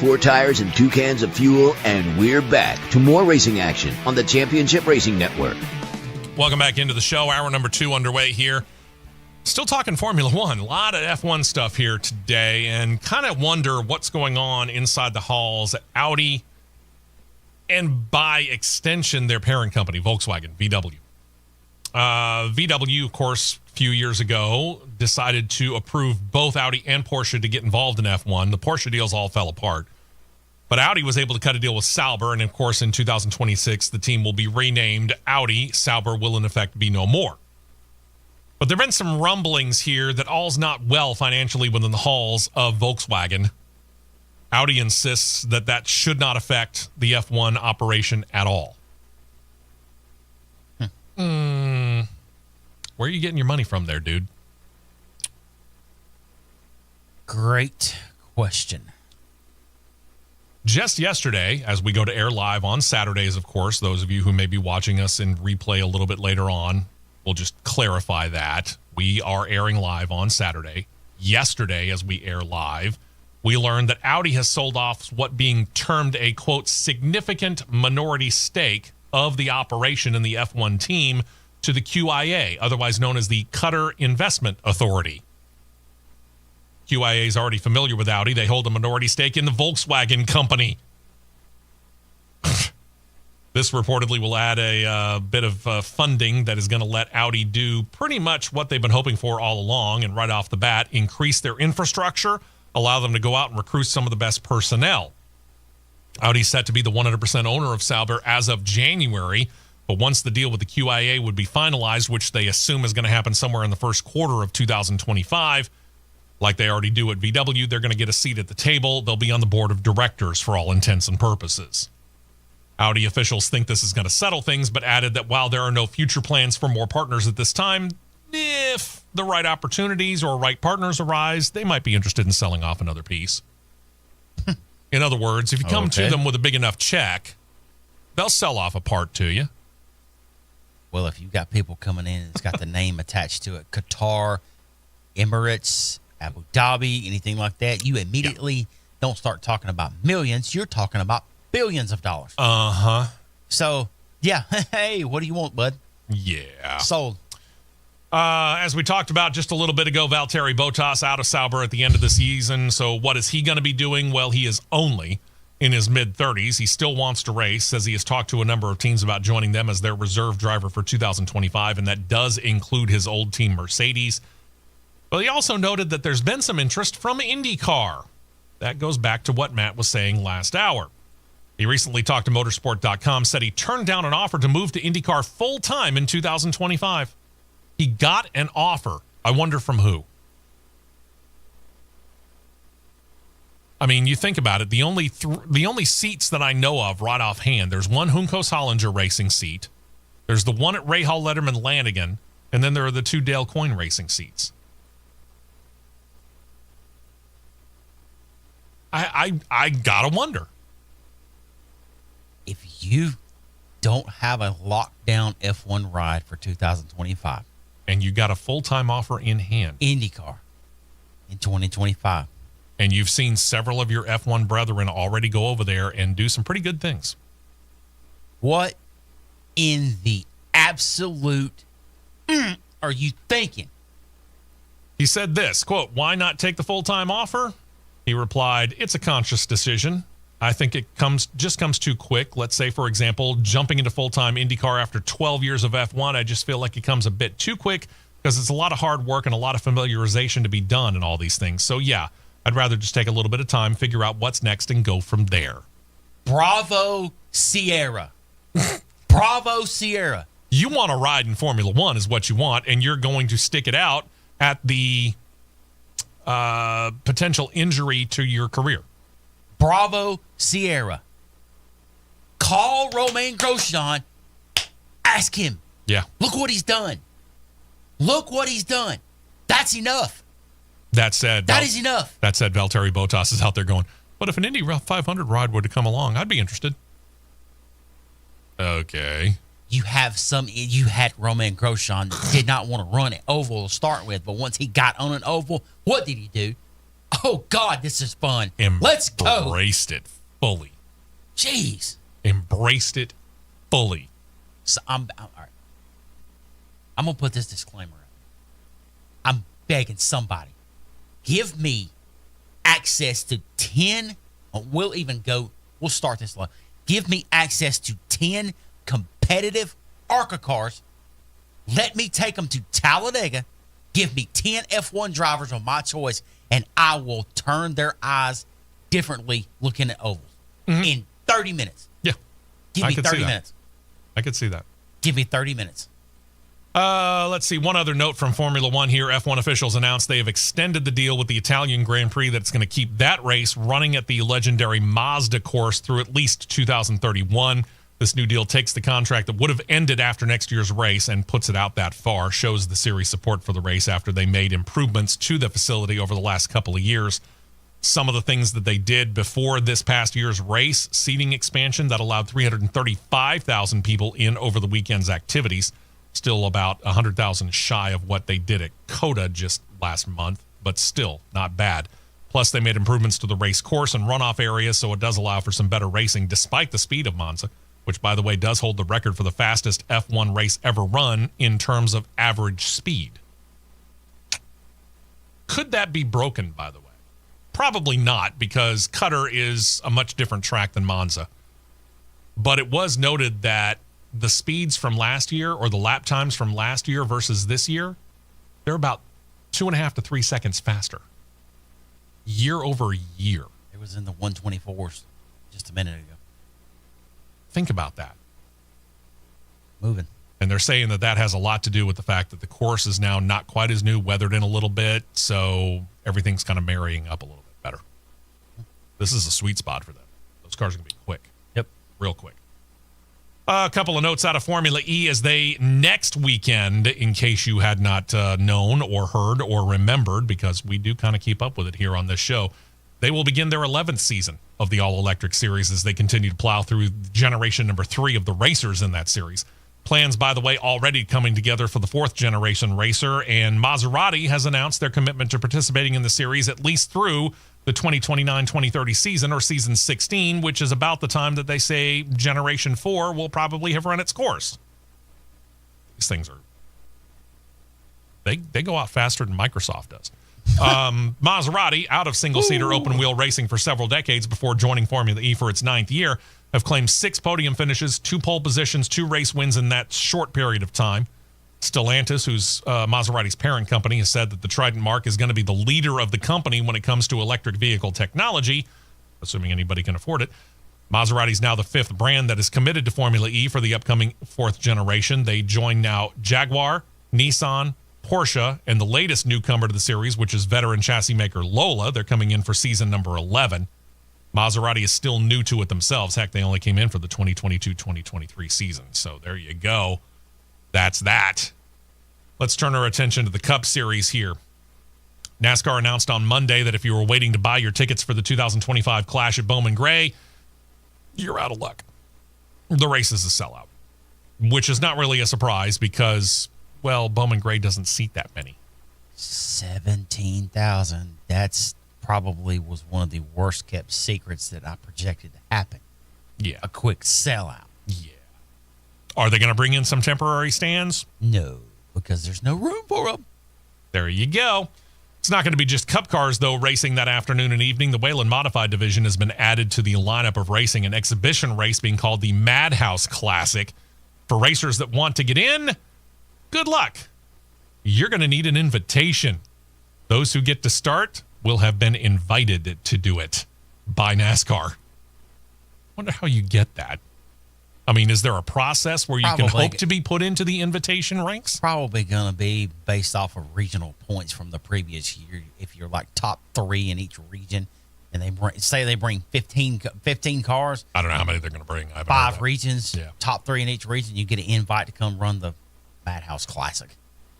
Four tires and 2 cans of fuel, and we're back to more racing action on the Championship Racing Network. Welcome back into the show. Hour number 2 underway here. Still talking Formula One. A lot of F1 stuff here today, and kind of wonder what's going on inside the halls at Audi and by extension their parent company, Volkswagen, VW. VW, of course, a few years ago decided to approve both Audi and Porsche to get involved in F1. The Porsche deals all fell apart. But Audi was able to cut a deal with Sauber, and of course in 2026 the team will be renamed Audi. Sauber will in effect be no more. But there have been some rumblings here that all's not well financially within the halls of Volkswagen. Audi insists that that should not affect the F1 operation at all. Where are you getting your money from there, dude? Great question. Just yesterday, as we go to air live on Saturdays, of course, those of you who may be watching us in replay a little bit later on, we'll just clarify that. We are airing live on Saturday. Yesterday, as we air live, we learned that Audi has sold off what being termed a, quote, significant minority stake of the operation in the F1 team to the QIA, otherwise known as the Qatar Investment Authority. QIA is already familiar with Audi. They hold a minority stake in the Volkswagen company. This reportedly will add a bit of funding that is going to let Audi do pretty much what they've been hoping for all along, and right off the bat, increase their infrastructure, allow them to go out and recruit some of the best personnel. Audi's set to be the 100% owner of Sauber as of January, but once the deal with the QIA would be finalized, which they assume is going to happen somewhere in the first quarter of 2025, like they already do at VW, they're going to get a seat at the table. They'll be on the board of directors for all intents and purposes. Audi officials think this is going to settle things, but added that while there are no future plans for more partners at this time, if the right opportunities or right partners arise, they might be interested in selling off another piece. In other words, if you come to them with a big enough check, they'll sell off a part to you. Well, if you've got people coming in and it's got the name attached to it, Qatar, Emirates, Abu Dhabi, anything like that, you immediately don't start talking about millions. You're talking about billions of dollars. Uh-huh. So, yeah. Hey, what do you want, bud? Yeah. Sold. As we talked about just a little bit ago, Valtteri Bottas out of Sauber at the end of the season. So what is he going to be doing? Well, he is only in his mid-30s. He still wants to race, says he has talked to a number of teams about joining them as their reserve driver for 2025, and that does include his old team Mercedes. But he also noted that there's been some interest from Indycar. That goes back to what Matt was saying last hour. He recently talked to motorsport.com, said he turned down an offer to move to Indycar full-time in 2025. He got an offer. I wonder from who. I mean, you think about it. The only seats that I know of right offhand, there's one Juncos Hollinger racing seat. There's the one at Rahal Letterman Lanigan. And then there are the two Dale Coyne racing seats. I gotta wonder. If you don't have a lockdown F1 ride for 2025, and you got a full-time offer in hand, IndyCar in 2025, and you've seen several of your F1 brethren already go over there and do some pretty good things. What in the absolute are you thinking? He said this, quote, "Why not take the full-time offer?" He replied, "It's a conscious decision. I think it comes too quick. Let's say, for example, jumping into full-time IndyCar after 12 years of F1, I just feel like it comes a bit too quick because it's a lot of hard work and a lot of familiarization to be done and all these things. So, yeah, I'd rather just take a little bit of time, figure out what's next, and go from there." Bravo, Sierra. Bravo, Sierra. You want to ride in Formula One is what you want, and you're going to stick it out at the potential injury to your career. Bravo, Sierra. Call Romain Grosjean. Ask him. Yeah. Look what he's done. Look what he's done. That's enough. That said, that is enough. That said, Valtteri Bottas is out there going, but if an Indy 500 ride were to come along, I'd be interested. Okay. You had Romain Grosjean that did not want to run an oval to start with, but once he got on an oval, what did he do? Oh, God, this is fun. Let's go. Embraced it fully. Jeez. Embraced it fully. So all right. I'm going to put this disclaimer up. I'm begging somebody. Give me access to 10. We'll start this low. Give me access to 10 competitive ARCA cars. Let me take them to Talladega. Give me 10 F1 drivers of my choice, and I will turn their eyes differently looking at ovals in 30 minutes. Yeah. Give me 30 minutes. I could see that. Give me 30 minutes. Let's see. One other note from Formula One here. F1 officials announced they have extended the deal with the Italian Grand Prix that's going to keep that race running at the legendary Mazda course through at least 2031. This new deal takes the contract that would have ended after next year's race and puts it out that far, shows the series support for the race after they made improvements to the facility over the last couple of years. Some of the things that they did before this past year's race, seating expansion that allowed 335,000 people in over the weekend's activities. Still about 100,000 shy of what they did at COTA just last month, but still not bad. Plus, they made improvements to the race course and runoff areas, so it does allow for some better racing despite the speed of Monza, which, by the way, does hold the record for the fastest F1 race ever run in terms of average speed. Could that be broken, by the way? Probably not, because Qatar is a much different track than Monza. But it was noted that the speeds from last year, or the lap times from last year versus this year, they're about 2.5 to 3 seconds faster. Year over year. It was in the 124s just a minute ago. Think about that. Moving. And they're saying that that has a lot to do with the fact that the course is now not quite as new, weathered in a little bit, so everything's kind of marrying up a little bit better. This is a sweet spot for them. Those cars are going to be quick. Yep. Real quick. A couple of notes out of Formula E as they next weekend, in case you had not known or heard or remembered, because we do kind of keep up with it here on this show, they will begin their 11th season of the all-electric series as they continue to plow through generation number 3 of the racers in that series. Plans, by the way, already coming together for the 4th generation racer, and Maserati has announced their commitment to participating in the series at least through the 2029-2030 season, or season 16, which is about the time that they say generation 4 will probably have run its course. These things are, they go out faster than Microsoft does. Maserati, out of single-seater open-wheel racing for several decades before joining Formula E for its 9th year, have claimed 6 podium finishes, 2 pole positions, 2 race wins in that short period of time. Stellantis, who's Maserati's parent company, has said that the Trident mark is going to be the leader of the company when it comes to electric vehicle technology, assuming anybody can afford it. Maserati is now the 5th brand that is committed to Formula E for the upcoming 4th generation. They join now Jaguar, Nissan, Porsche, and the latest newcomer to the series, which is veteran chassis maker Lola. They're coming in for season number 11. Maserati is still new to it themselves. Heck, they only came in for the 2022-2023 season. So there you go. That's that. Let's turn our attention to the Cup Series here. NASCAR announced on Monday that if you were waiting to buy your tickets for the 2025 Clash at Bowman Gray, you're out of luck. The race is a sellout, which is not really a surprise because, well, Bowman Gray doesn't seat that many. 17,000. That's probably was one of the worst kept secrets that I projected to happen. Yeah. A quick sellout. Yeah. Are they going to bring in some temporary stands? No, because there's no room for them. There you go. It's not going to be just Cup cars, though, racing that afternoon and evening. The Wayland Modified Division has been added to the lineup of racing, an exhibition race being called the Madhouse Classic. For racers that want to get in, good luck. You're going to need an invitation. Those who get to start will have been invited to do it by NASCAR. Wonder how you get that. I mean, is there a process where you can hope to be put into the invitation ranks? Probably going to be based off of regional points from the previous year. If you're like top 3 in each region, and they bring 15 cars. I don't know how many they're going to bring. 5 regions, yeah. Top 3 in each region. You get an invite to come run the Madhouse Classic.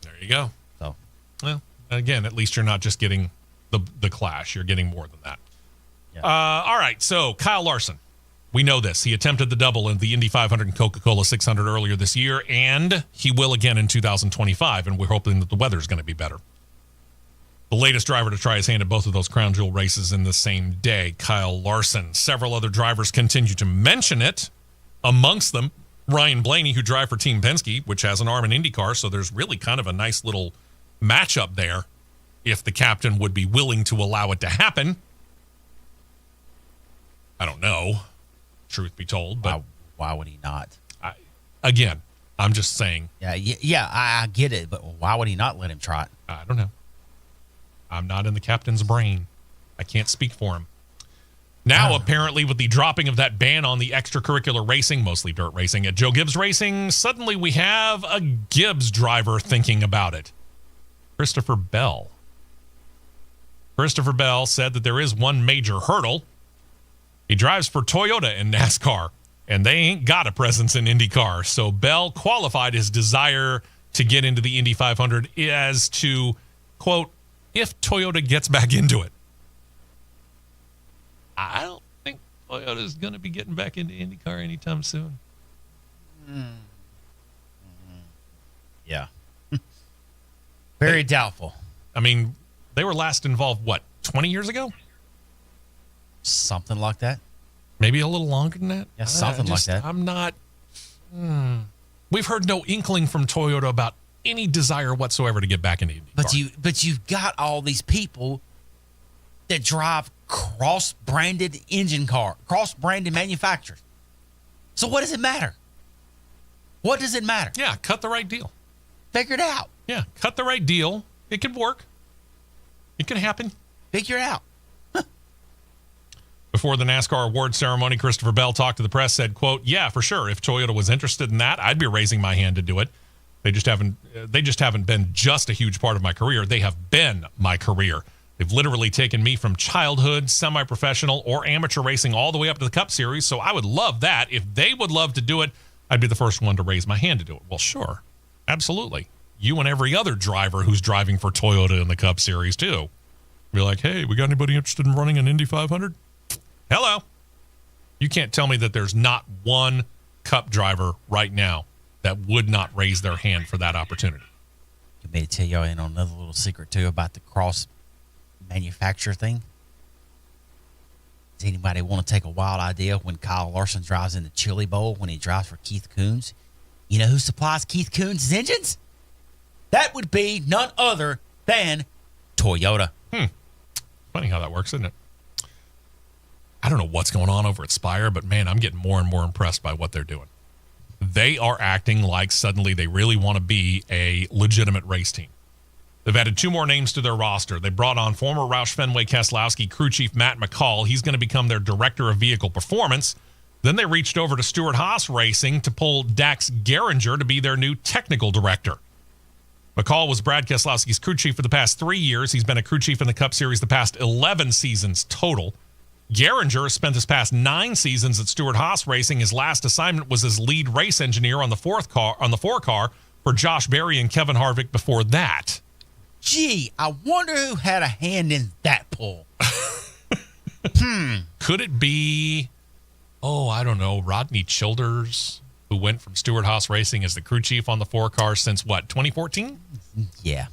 There you go. So, well, again, at least you're not just getting the Clash. You're getting more than that. Yeah. All right, so Kyle Larson. We know this. He attempted the double in the Indy 500 and Coca-Cola 600 earlier this year, and he will again in 2025, and we're hoping that the weather is going to be better. The latest driver to try his hand at both of those crown jewel races in the same day, Kyle Larson. Several other drivers continue to mention it, amongst them Ryan Blaney, who drives for Team Penske, which has an arm in Indycar, so there's really kind of a nice little matchup there if the captain would be willing to allow it to happen. I don't know. Truth be told, but why would he not? Again, I'm just saying. Yeah, I get it, but why would he not let him try it? I don't know. I'm not in the captain's brain. I can't speak for him. Now, apparently, with the dropping of that ban on the extracurricular racing, mostly dirt racing, at Joe Gibbs Racing, suddenly we have a Gibbs driver thinking about it. Christopher Bell. Christopher Bell said that there is one major hurdle. He drives for Toyota in NASCAR, and they ain't got a presence in IndyCar. So Bell qualified his desire to get into the Indy 500 as to, quote, if Toyota gets back into it. I don't think Toyota's going to be getting back into IndyCar anytime soon. Yeah. Very doubtful. I mean, they were last involved, what, 20 years ago? Something like that. Maybe a little longer than that? Yeah, something like that. I'm not... We've heard no inkling from Toyota about any desire whatsoever to get back into IndyCar. But you've got all these people that drive cross-branded cross-branded manufacturers. So what does it matter? What does it matter? Yeah, cut the right deal. Figure it out. Yeah, cut the right deal. It could work. It could happen. Figure it out. Before the NASCAR award ceremony, Christopher Bell talked to the press, said, quote, yeah, for sure. If Toyota was interested in that, I'd be raising my hand to do it. They just haven't been just a huge part of my career. They have been my career. They've literally taken me from childhood, semi-professional, or amateur racing all the way up to the Cup Series, so I would love that. If they would love to do it, I'd be the first one to raise my hand to do it. Well, sure. Absolutely. You and every other driver who's driving for Toyota in the Cup Series, too. Be like, hey, we got anybody interested in running an Indy 500? Hello. You can't tell me that there's not one Cup driver right now that would not raise their hand for that opportunity. You may tell y'all in on another little secret, too, about the cross manufacturer thing. Does anybody want to take a wild idea when Kyle Larson drives in the Chili Bowl when he drives for Keith Kunz? You know who supplies Keith Kunz's engines? That would be none other than Toyota. Funny how that works, isn't it? I don't know what's going on over at Spire, but man, I'm getting more and more impressed by what they're doing. They are acting like suddenly they really want to be a legitimate race team. They've added 2 more names to their roster. They brought on former Roush Fenway Keselowski crew chief Matt McCall. He's going to become their director of vehicle performance. Then they reached over to Stewart Haas Racing to pull Dax Geringer to be their new technical director. McCall was Brad Keselowski's crew chief for the past 3 years. He's been a crew chief in the Cup Series the past 11 seasons total. Geringer has spent his past 9 seasons at Stewart Haas Racing. His last assignment was as lead race engineer on the 4 car for Josh Berry and Kevin Harvick before that. Gee, I wonder who had a hand in that pull. Could it be, I don't know, Rodney Childers, who went from Stewart Haas Racing as the crew chief on the 4 car since, 2014? Yeah.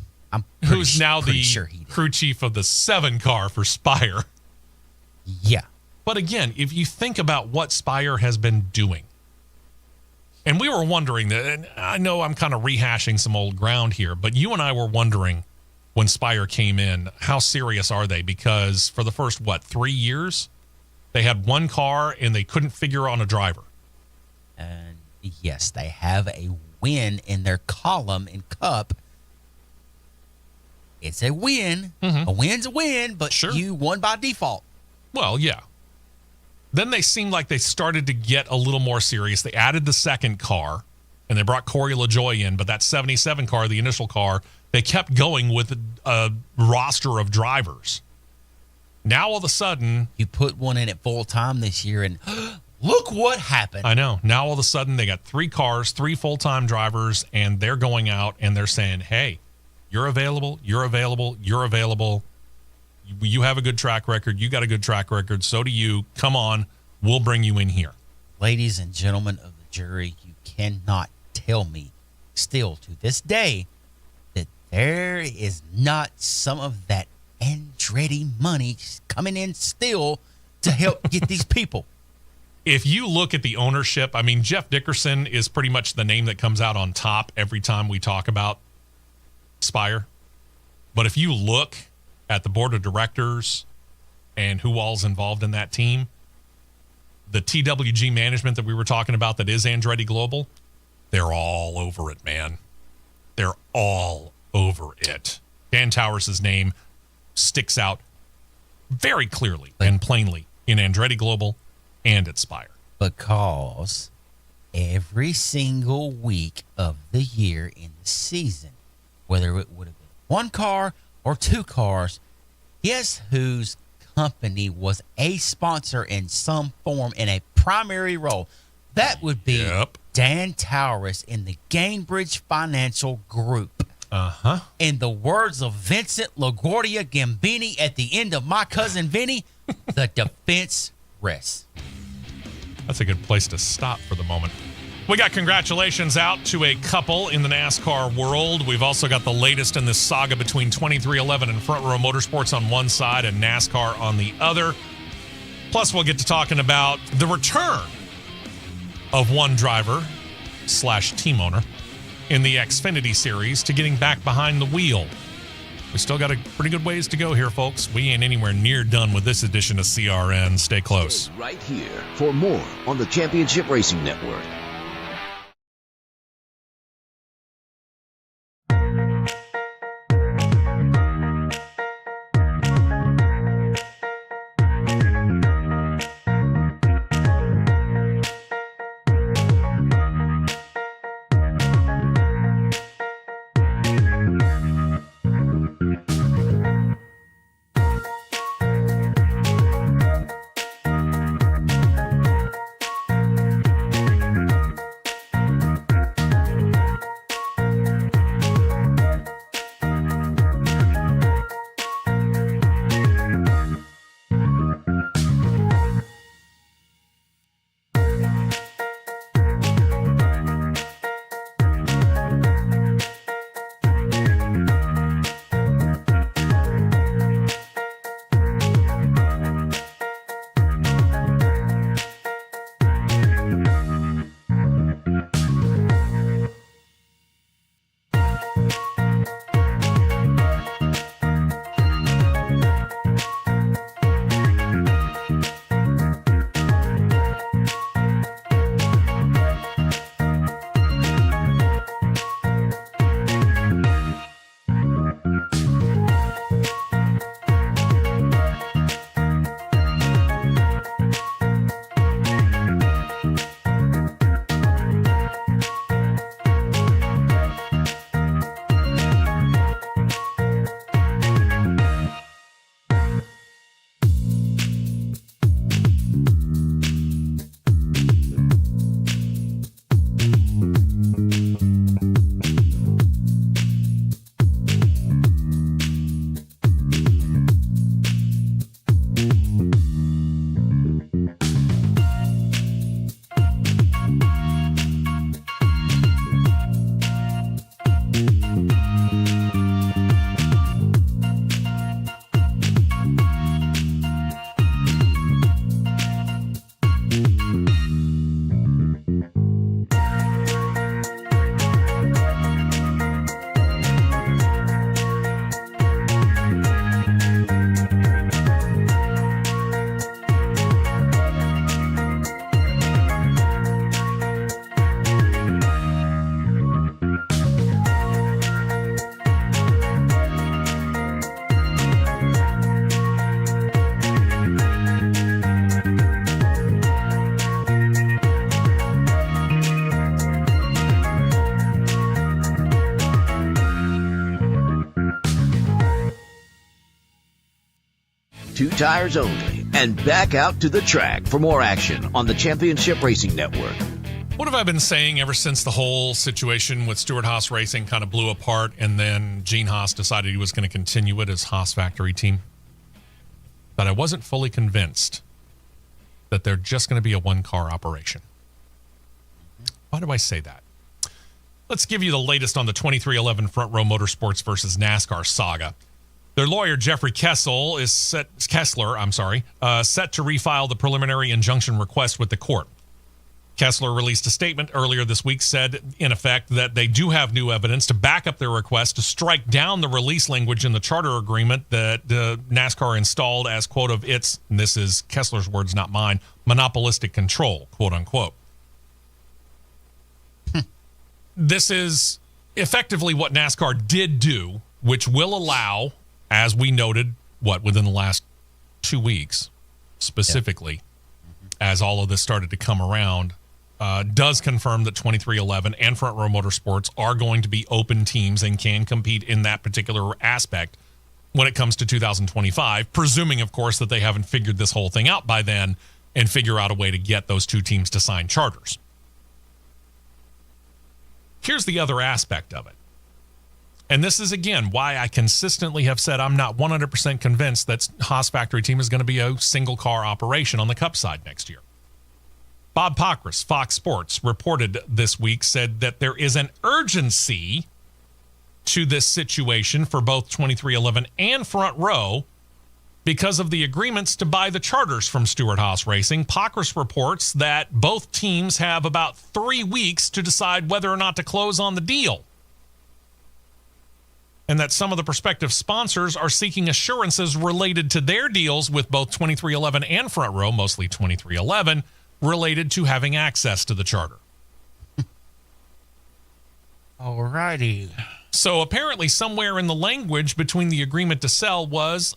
Who's now the sure crew chief of the 7 car for Spire. Yeah. But again, if you think about what Spire has been doing, and we were wondering that, and I know I'm kind of rehashing some old ground here, but you and I were wondering when Spire came in, how serious are they? Because for the first, 3 years, they had 1 car and they couldn't figure on a driver. And yes, they have a win in their column in Cup. It's a win. A win's a win, but Sure. You won by default. Well, yeah. Then they seemed like they started to get a little more serious. They added the 2nd car, and they brought Corey LaJoie in. But that 77 car, the initial car, they kept going with a roster of drivers. Now, all of a sudden... You put one in at full time this year, and look what happened. I know. Now, all of a sudden, they got 3 cars, 3 full-time drivers, and they're going out, and they're saying, hey, you're available, you're available, you're available. You have a good track record. You got a good track record. So do you. Come on. We'll bring you in here. Ladies and gentlemen of the jury, you cannot tell me still to this day that there is not some of that Andretti money coming in still to help get these people. If you look at the ownership, I mean, Jeff Dickerson is pretty much the name that comes out on top every time we talk about Spire. But if you look at the board of directors and who all's involved in that team, the TWG management that we were talking about that is Andretti Global, they're all over it, man. They're all over it. Dan Towers' name sticks out very clearly and plainly in Andretti Global and at Spire. Because every single week of the year in the season, whether it would have been one car or two cars, guess whose company was a sponsor in some form in a primary role? That would be Dan Towers in the Gainbridge Financial Group. Uh-huh. In the words of Vincent LaGuardia Gambini at the end of My Cousin Vinny, the defense rests. That's a good place to stop for the moment. We got congratulations out to a couple in the NASCAR world. We've also got the latest in this saga between 23XI and Front Row Motorsports on one side and NASCAR on the other. Plus, we'll get to talking about the return of one driver / team owner in the Xfinity Series to getting back behind the wheel. We still got a pretty good ways to go here, folks. We ain't anywhere near done with this edition of CRN. Stay close. Stay right here for more on the Championship Racing Network. Two tires only, and back out to the track for more action on the Championship Racing Network. What have I been saying ever since the whole situation with Stewart Haas Racing kind of blew apart and then Gene Haas decided he was going to continue it as Haas Factory Team? That I wasn't fully convinced that they're just going to be a one-car operation. Why do I say that? Let's give you the latest on the 23XI Front Row Motorsports versus NASCAR saga. Their lawyer, Jeffrey Kessler, set to refile the preliminary injunction request with the court. Kessler released a statement earlier this week, said, in effect, that they do have new evidence to back up their request to strike down the release language in the charter agreement that NASCAR installed as, quote, of its, and this is Kessler's words, not mine, monopolistic control, quote unquote. This is effectively what NASCAR did do, which will allow, as we noted, within the last 2 weeks, specifically, as all of this started to come around, does confirm that 23XI and Front Row Motorsports are going to be open teams and can compete in that particular aspect when it comes to 2025, presuming, of course, that they haven't figured this whole thing out by then and figure out a way to get those two teams to sign charters. Here's the other aspect of it. And this is, again, why I consistently have said I'm not 100% convinced that Haas Factory Team is going to be a single-car operation on the Cup side next year. Bob Pockris, Fox Sports, reported this week, said that there is an urgency to this situation for both 23XI and Front Row because of the agreements to buy the charters from Stewart-Haas Racing. Pockris reports that both teams have about 3 weeks to decide whether or not to close on the deal, and that some of the prospective sponsors are seeking assurances related to their deals with both 23XI and Front Row, mostly 23XI, related to having access to the charter. Alrighty. So apparently somewhere in the language between the agreement to sell was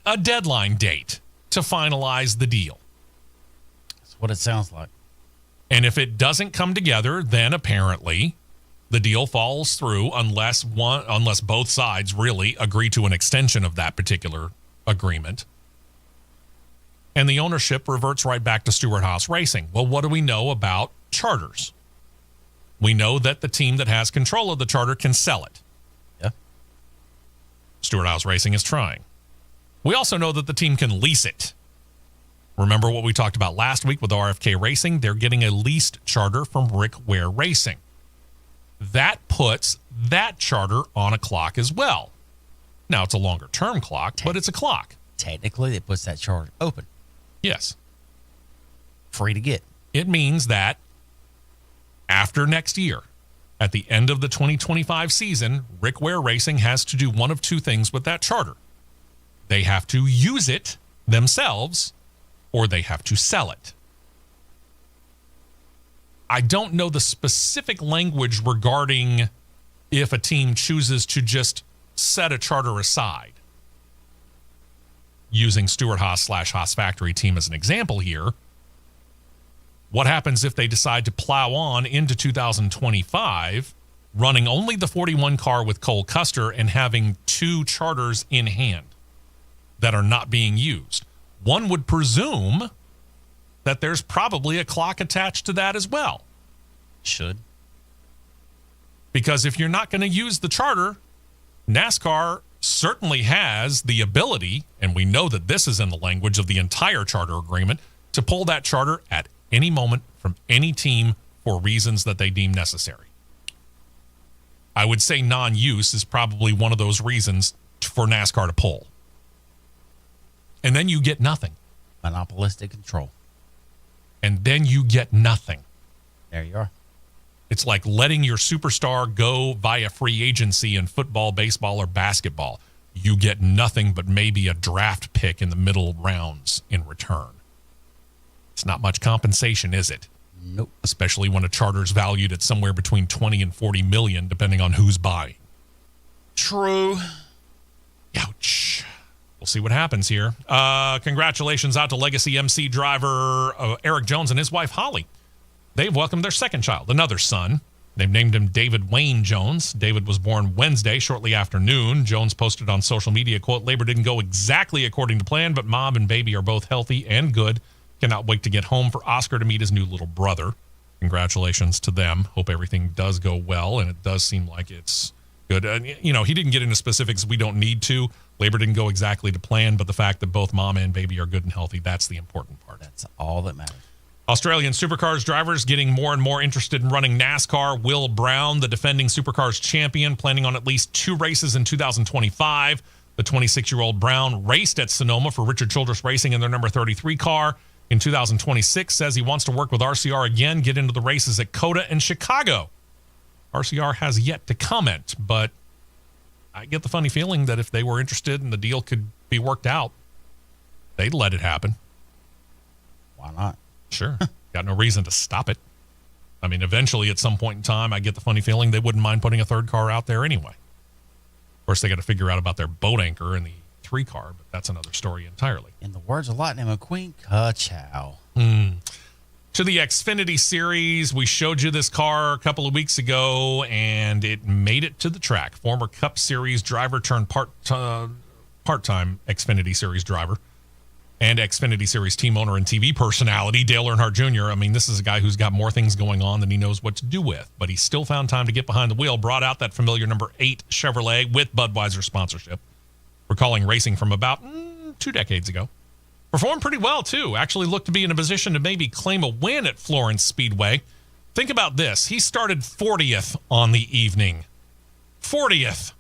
a deadline date to finalize the deal. That's what it sounds like. And if it doesn't come together, then apparently the deal falls through unless both sides really agree to an extension of that particular agreement. And the ownership reverts right back to Stewart-Haas Racing. Well, what do we know about charters? We know that the team that has control of the charter can sell it. Yeah. Stewart-Haas Racing is trying. We also know that the team can lease it. Remember what we talked about last week with RFK Racing? They're getting a leased charter from Rick Ware Racing. That puts that charter on a clock as well. Now, it's a longer-term clock, but it's a clock. Technically, it puts that charter open. Yes. Free to get. It means that after next year, at the end of the 2025 season, Rick Ware Racing has to do one of two things with that charter. They have to use it themselves, or they have to sell it. I don't know the specific language regarding if a team chooses to just set a charter aside. Using Stewart-Haas / Haas Factory Team as an example here, what happens if they decide to plow on into 2025, running only the 41 car with Cole Custer and having two charters in hand that are not being used? One would presume that there's probably a clock attached to that as well. Should. Because if you're not going to use the charter, NASCAR certainly has the ability, and we know that this is in the language of the entire charter agreement, to pull that charter at any moment from any team for reasons that they deem necessary. I would say non-use is probably one of those reasons for NASCAR to pull. And then you get nothing. Monopolistic control. And then you get nothing. There you are. It's like letting your superstar go via free agency in football, baseball, or basketball. You get nothing but maybe a draft pick in the middle rounds in return. It's not much compensation, is it? Nope. Especially when a charter's valued at somewhere between 20 and 40 million, depending on who's buying. True. Ouch. We'll see what happens here. Congratulations out to Legacy MC driver Eric Jones and his wife, Holly. They've welcomed their second child, another son. They've named him David Wayne Jones. David was born Wednesday, shortly after noon. Jones posted on social media, quote, "Labor didn't go exactly according to plan, but mom and baby are both healthy and good. Cannot wait to get home for Oscar to meet his new little brother." Congratulations to them. Hope everything does go well, and it does seem like it's good. He didn't get into specifics. We don't need to. Labor didn't go exactly to plan, but the fact that both mom and baby are good and healthy, that's the important part. That's all that matters. Australian Supercars drivers getting more and more interested in running NASCAR. Will Brown, the defending Supercars champion, planning on at least 2 races in 2025. The 26-year-old Brown raced at Sonoma for Richard Childress Racing in their number 33 car in 2026, says he wants to work with RCR again, get into the races at COTA and Chicago. RCR has yet to comment, but I get the funny feeling that if they were interested and the deal could be worked out, they'd let it happen. Why not? Sure. Got no reason to stop it. I mean, eventually at some point in time, I get the funny feeling they wouldn't mind putting a third car out there anyway. Of course, they got to figure out about their boat anchor and the 2023 car, but that's another story entirely. In the words of Lightning McQueen, ka-chow. To the Xfinity Series, we showed you this car a couple of weeks ago, and it made it to the track. Former Cup Series driver turned part-time Xfinity Series driver and Xfinity Series team owner and TV personality, Dale Earnhardt Jr. I mean, this is a guy who's got more things going on than he knows what to do with, but he still found time to get behind the wheel, brought out that familiar number 8 Chevrolet with Budweiser sponsorship, recalling racing from about 2 decades ago. Performed pretty well, too. Actually looked to be in a position to maybe claim a win at Florence Speedway. Think about this. He started 40th on the evening. 40th.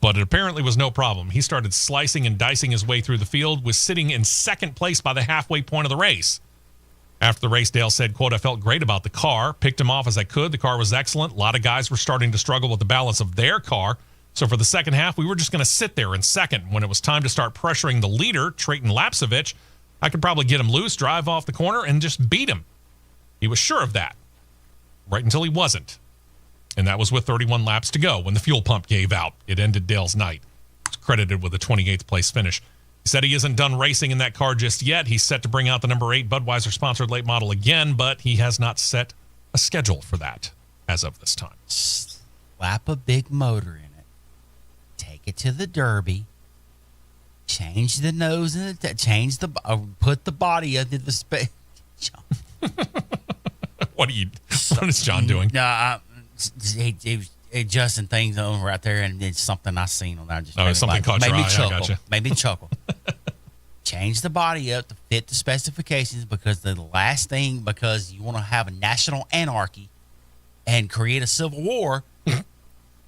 But it apparently was no problem. He started slicing and dicing his way through the field, was sitting in second place by the halfway point of the race. After the race, Dale said, quote, "I felt great about the car. Picked him off as I could. The car was excellent. A lot of guys were starting to struggle with the balance of their car. So for the second half, we were just going to sit there in second. When it was time to start pressuring the leader, Trayton Lapsevich, I could probably get him loose, drive off the corner, and just beat him." He was sure of that, right until he wasn't. And that was with 31 laps to go when the fuel pump gave out. It ended Dale's night. It's credited with a 28th place finish. He said he isn't done racing in that car just yet. He's set to bring out the number 8 Budweiser-sponsored late model again, but he has not set a schedule for that as of this time. Slap a big motor in it. Take it to the Derby. Change the nose and put the body under the space. What is John doing? He was adjusting things over right there, and it's something I seen on there. Something caught your eye. I gotcha. Made me chuckle. Change the body up to fit the specifications because you want to have a national anarchy and create a civil war.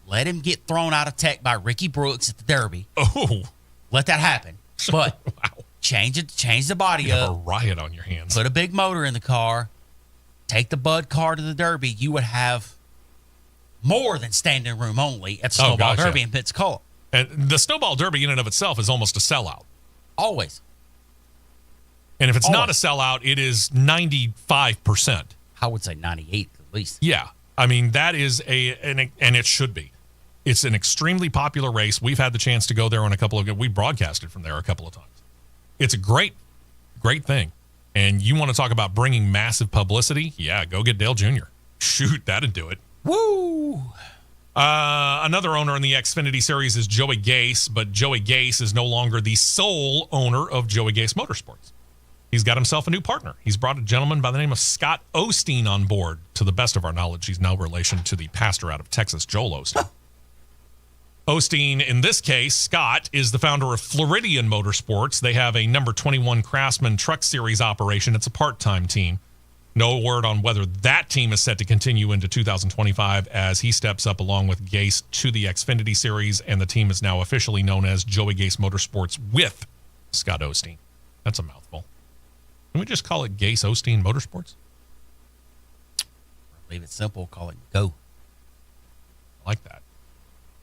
Let him get thrown out of tech by Ricky Brooks at the Derby. Oh, let that happen. But wow. Change the body You have up. a riot on your hands. Put a big motor in the car. Take the Bud car to the Derby. You would have more than standing room only at the Snowball Derby in Pensacola. And the Snowball Derby in and of itself is almost a sellout. Always. And if it's not a sellout, it is 95%. I would say 98 at least. Yeah. I mean, that is and it should be. It's an extremely popular race. We've had the chance to go there on we broadcasted from there a couple of times. It's a great thing. And you want to talk about bringing massive publicity? Yeah, go get Dale Jr. Shoot, that'd do it. Woo! Another owner in the Xfinity Series is Joey Gase, but Joey Gase is no longer the sole owner of Joey Gase Motorsports. He's got himself a new partner. He's brought a gentleman by the name of Scott Osteen on board. To the best of our knowledge, he's no relation to the pastor out of Texas, Joel Osteen. Osteen, in this case, Scott, is the founder of Floridian Motorsports. They have a number 21 Craftsman Truck Series operation. It's a part-time team. No word on whether that team is set to continue into 2025 as he steps up along with Gase to the Xfinity Series, and the team is now officially known as Joey Gase Motorsports with Scott Osteen. That's a mouthful. Can we just call it Gase Osteen Motorsports? Leave it simple. Call it Go. I like that.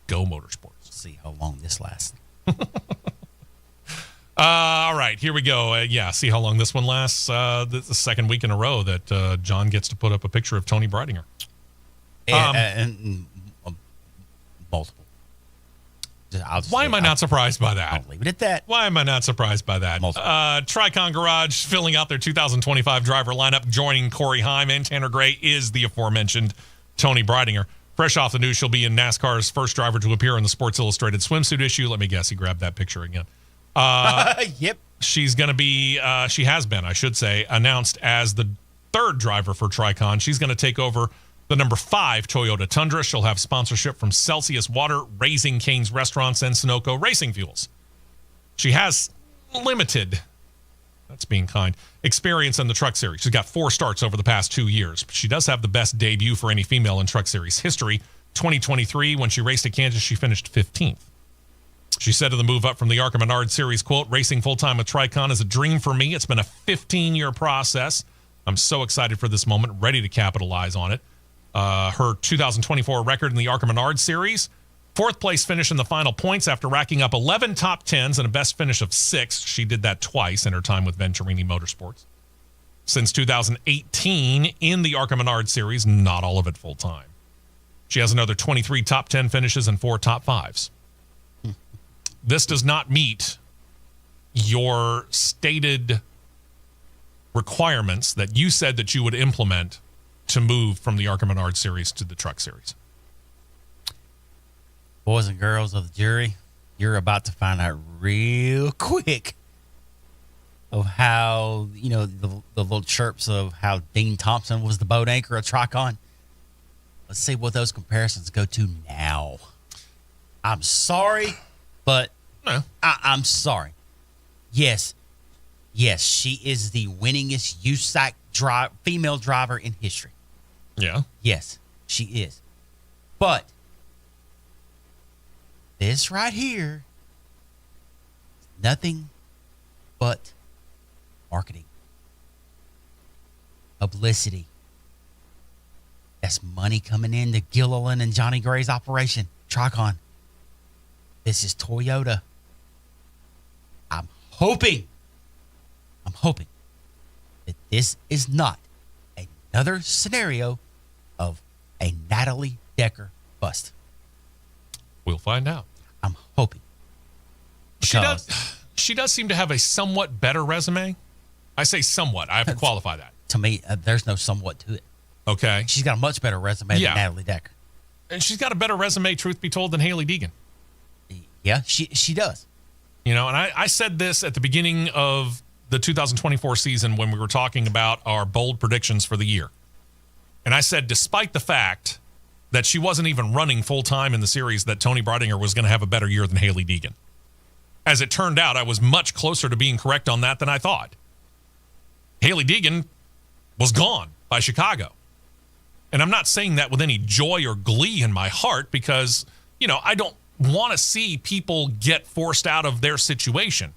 Go Motorsports. See how long this lasts. All right, here we go. See how long this one lasts. The second week in a row that John gets to put up a picture of Tony Breidinger. And multiple. Why am I not surprised by that? I'll leave it at that. Why am I not surprised by that? Tricon Garage filling out their 2025 driver lineup, joining Corey Heim and Tanner Gray is the aforementioned Tony Breidinger. Fresh off the news, she'll be in NASCAR's first driver to appear in the Sports Illustrated swimsuit issue. Let me guess, he grabbed that picture again. Yep. She's going to be, she has been, I should say, announced as the third driver for Tricon. She's going to take over the number 5 Toyota Tundra. She'll have sponsorship from Celsius Water, Raising Cane's Restaurants, and Sunoco Racing Fuels. She has limited, that's being kind, experience in the Truck Series. She's got 4 starts over the past 2 years. But she does have the best debut for any female in Truck Series history. 2023, when she raced at Kansas, she finished 15th. She said of the move up from the ARCA Menard Series, quote, "Racing full-time with Tricon is a dream for me. It's been a 15-year process. I'm so excited for this moment, ready to capitalize on it." Her 2024 record in the ARCA Menard Series, 4th place finish in the final points after racking up 11 top 10s and a best finish of 6. She did that twice in her time with Venturini Motorsports. Since 2018 in the ARCA Menard Series, not all of it full-time. She has another 23 top 10 finishes and 4 top 5s. this does not meet your stated requirements that you said that you would implement to move from the ARCA Menard series to the truck series. Boys and girls of the jury, you're about to find out real quick of how, the little chirps of how Dean Thompson was the boat anchor of Tricon. Let's see what those comparisons go to now. I'm sorry, but I'm sorry. Yes, she is the winningest USAC female driver in history. Yeah. Yes, she is. But this right here, nothing but marketing, publicity. That's money coming into Gilliland and Johnny Gray's operation, Tricon. This is Toyota. I'm hoping that this is not another scenario of a Natalie Decker bust. We'll find out. I'm hoping. She does seem to have a somewhat better resume. I say somewhat. I have to qualify that. To me, there's no somewhat to it. Okay. She's got a much better resume than Natalie Decker. And she's got a better resume, truth be told, than Haley Deegan. Yeah, she does. And I said this at the beginning of the 2024 season when we were talking about our bold predictions for the year. And I said, despite the fact that she wasn't even running full-time in the series, that Tony Breidinger was going to have a better year than Haley Deegan. As it turned out, I was much closer to being correct on that than I thought. Haley Deegan was gone by Chicago. And I'm not saying that with any joy or glee in my heart because, I don't want to see people get forced out of their situation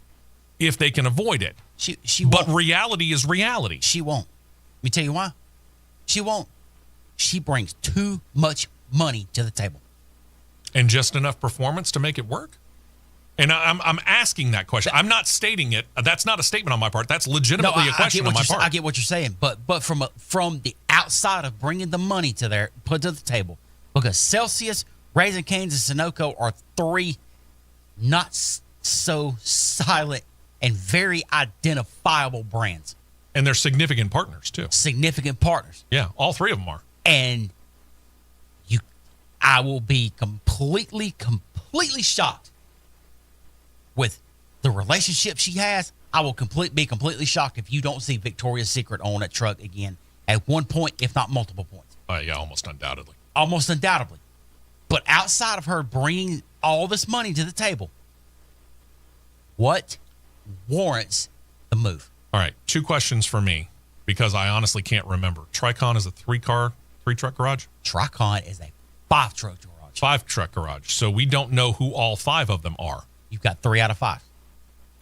if they can avoid it. She but won't. reality is reality. She won't. Let me tell you why. She won't. She brings too much money to the table. And just enough performance to make it work? And I'm asking that question. I'm not stating it. That's not a statement on my part. That's legitimately a question on my part. I get what you're saying, but from the outside of bringing the money put to the table, because Celsius, Raising Cane's, and Sunoco are three not so silent and very identifiable brands. And they're significant partners too. Significant partners. Yeah, all three of them are. And I will be completely shocked with the relationship she has. I will be completely shocked if you don't see Victoria's Secret on that truck again at one point, if not multiple points. Yeah, almost undoubtedly. Almost undoubtedly. But outside of her bringing all this money to the table, what warrants the move? All right, 2 questions for me because I honestly can't remember. Tricon is a 3-truck garage? Tricon is a 5-truck garage. 5-truck garage. So we don't know who all 5 of them are. You've got 3 out of 5.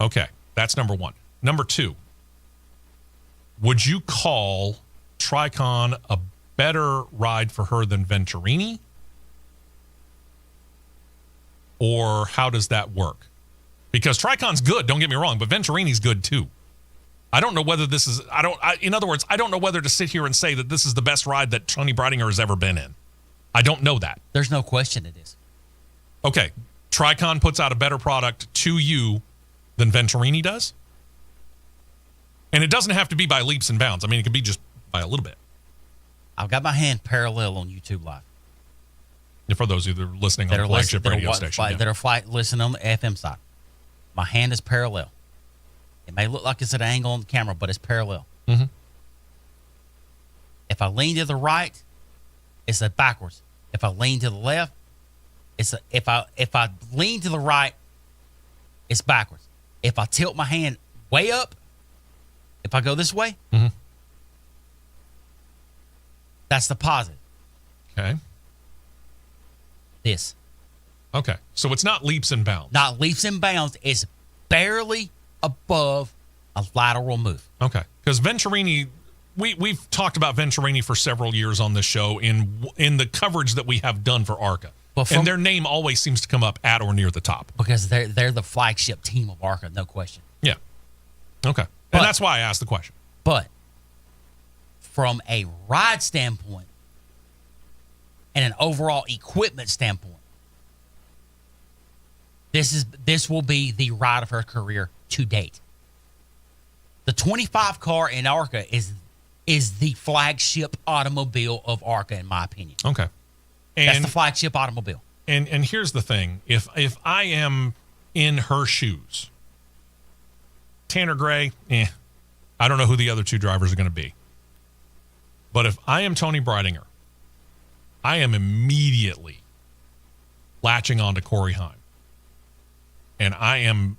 Okay, that's number 1. Number 2, would you call Tricon a better ride for her than Venturini? Or how does that work? Because Tricon's good, don't get me wrong, but Venturini's good too. I don't know whether this is, in other words, I don't know whether to sit here and say that this is the best ride that Tony Breidinger has ever been in. I don't know that. There's no question it is. Okay, Tricon puts out a better product to you than Venturini does? And it doesn't have to be by leaps and bounds. I mean, it could be just by a little bit. I've got my hand parallel on YouTube Live. And for those of you that are listening on the flagship radio station. That are listening on the FM side. My hand is parallel. It may look like it's at an angle on the camera, but it's parallel. Mm-hmm. If I lean to the right, it's a backwards. If I lean to the left, if I lean to the right, it's backwards. If I tilt my hand way up, if I go this way, mm-hmm. that's the positive. Okay. This. Okay. So it's not leaps and bounds. Not leaps and bounds. It's barely above a lateral move. Okay. Because Venturini, we've talked about Venturini for several years on this show in the coverage that we have done for ARCA. And their name always seems to come up at or near the top. Because they're the flagship team of ARCA, no question. Yeah. Okay. And that's why I asked the question. But from a ride standpoint and an overall equipment standpoint, This will be the ride of her career to date. The 25 car in ARCA is the flagship automobile of ARCA, in my opinion. Okay. That's the flagship automobile. And here's the thing. If I am in her shoes, Tanner Gray, I don't know who the other two drivers are going to be. But if I am Tony Breidinger, I am immediately latching on to Corey Heim. And I am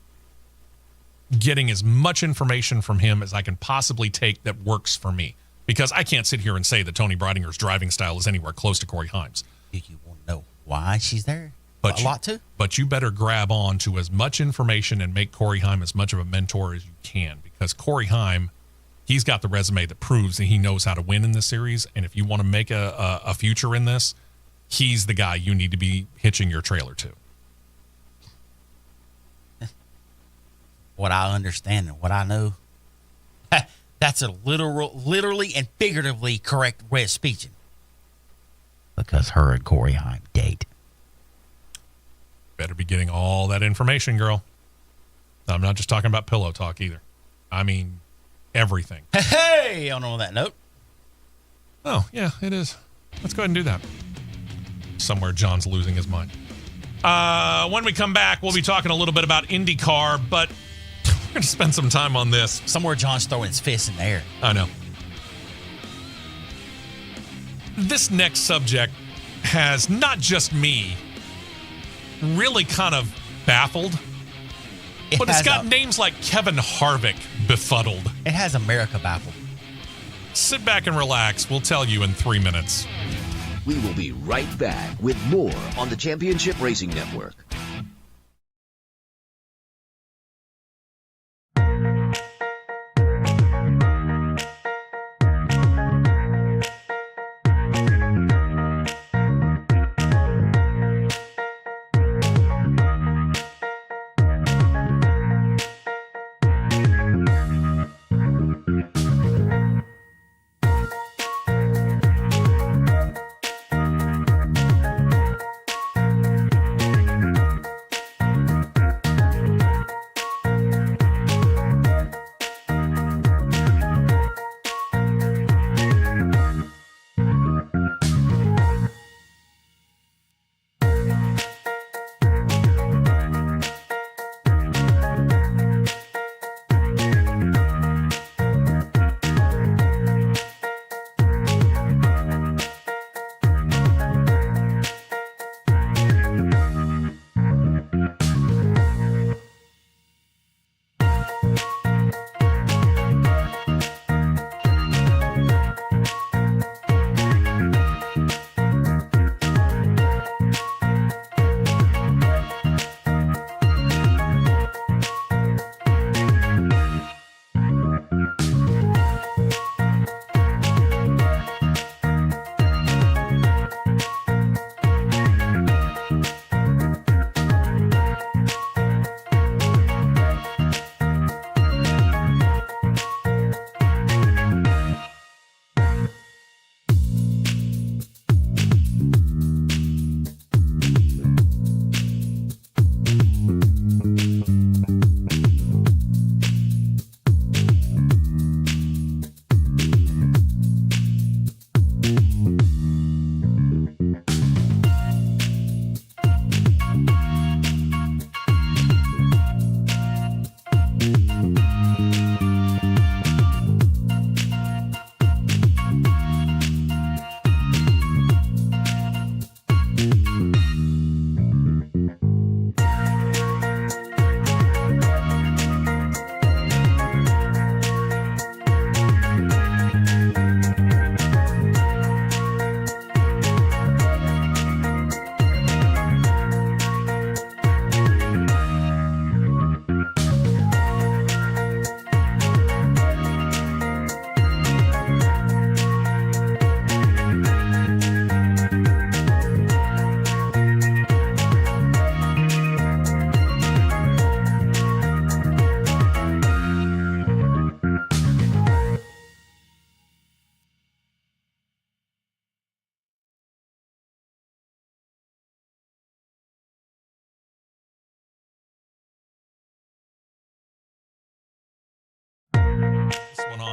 getting as much information from him as I can possibly take that works for me. Because I can't sit here and say that Tony Breidinger's driving style is anywhere close to Corey Heim's. Do you want to know why she's there? But a lot too. But you better grab on to as much information and make Corey Heim as much of a mentor as you can. Because Corey Heim, he's got the resume that proves that he knows how to win in this series. And if you want to make a future in this, he's the guy you need to be hitching your trailer to. What I understand and what I know, that's a literally and figuratively correct way of speaking. Because her and Corey Heim date. Better be getting all that information, girl. I'm not just talking about pillow talk either. I mean, everything. Hey, on that note. Oh, yeah, it is. Let's go ahead and do that. Somewhere John's losing his mind. When we come back, we'll be talking a little bit about IndyCar, but we're going to spend some time on this. Somewhere John's throwing his fist in the air. I know. This next subject has not just me really kind of baffled, but it's got names like Kevin Harvick befuddled. It has America baffled. Sit back and relax. We'll tell you in 3 minutes. We will be right back with more on the Championship Racing Network.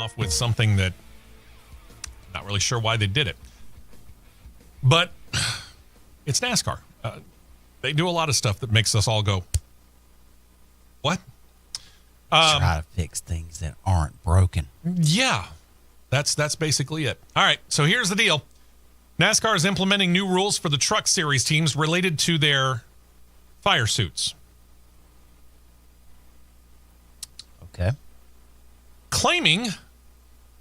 off with something that not really sure why they did it. But it's NASCAR. They do a lot of stuff that makes us all go, what? Try to fix things that aren't broken. Yeah, that's basically it. All right, so here's the deal. NASCAR is implementing new rules for the Truck Series teams related to their fire suits. Okay. Claiming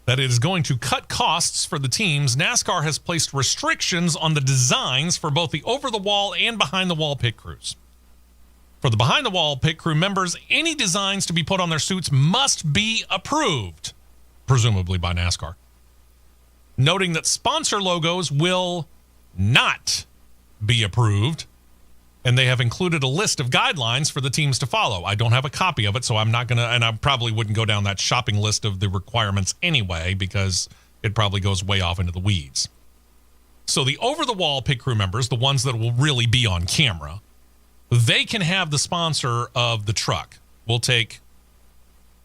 that it is going to cut costs for the teams, NASCAR has placed restrictions on the designs for both the over-the-wall and behind-the-wall pit crews. For the behind-the-wall pit crew members, any designs to be put on their suits must be approved, presumably by NASCAR. Noting that sponsor logos will not be approved, and they have included a list of guidelines for the teams to follow. I don't have a copy of it, so I'm not going to, and I probably wouldn't go down that shopping list of the requirements anyway, because it probably goes way off into the weeds. So the over-the-wall pit crew members, the ones that will really be on camera, they can have the sponsor of the truck. We'll take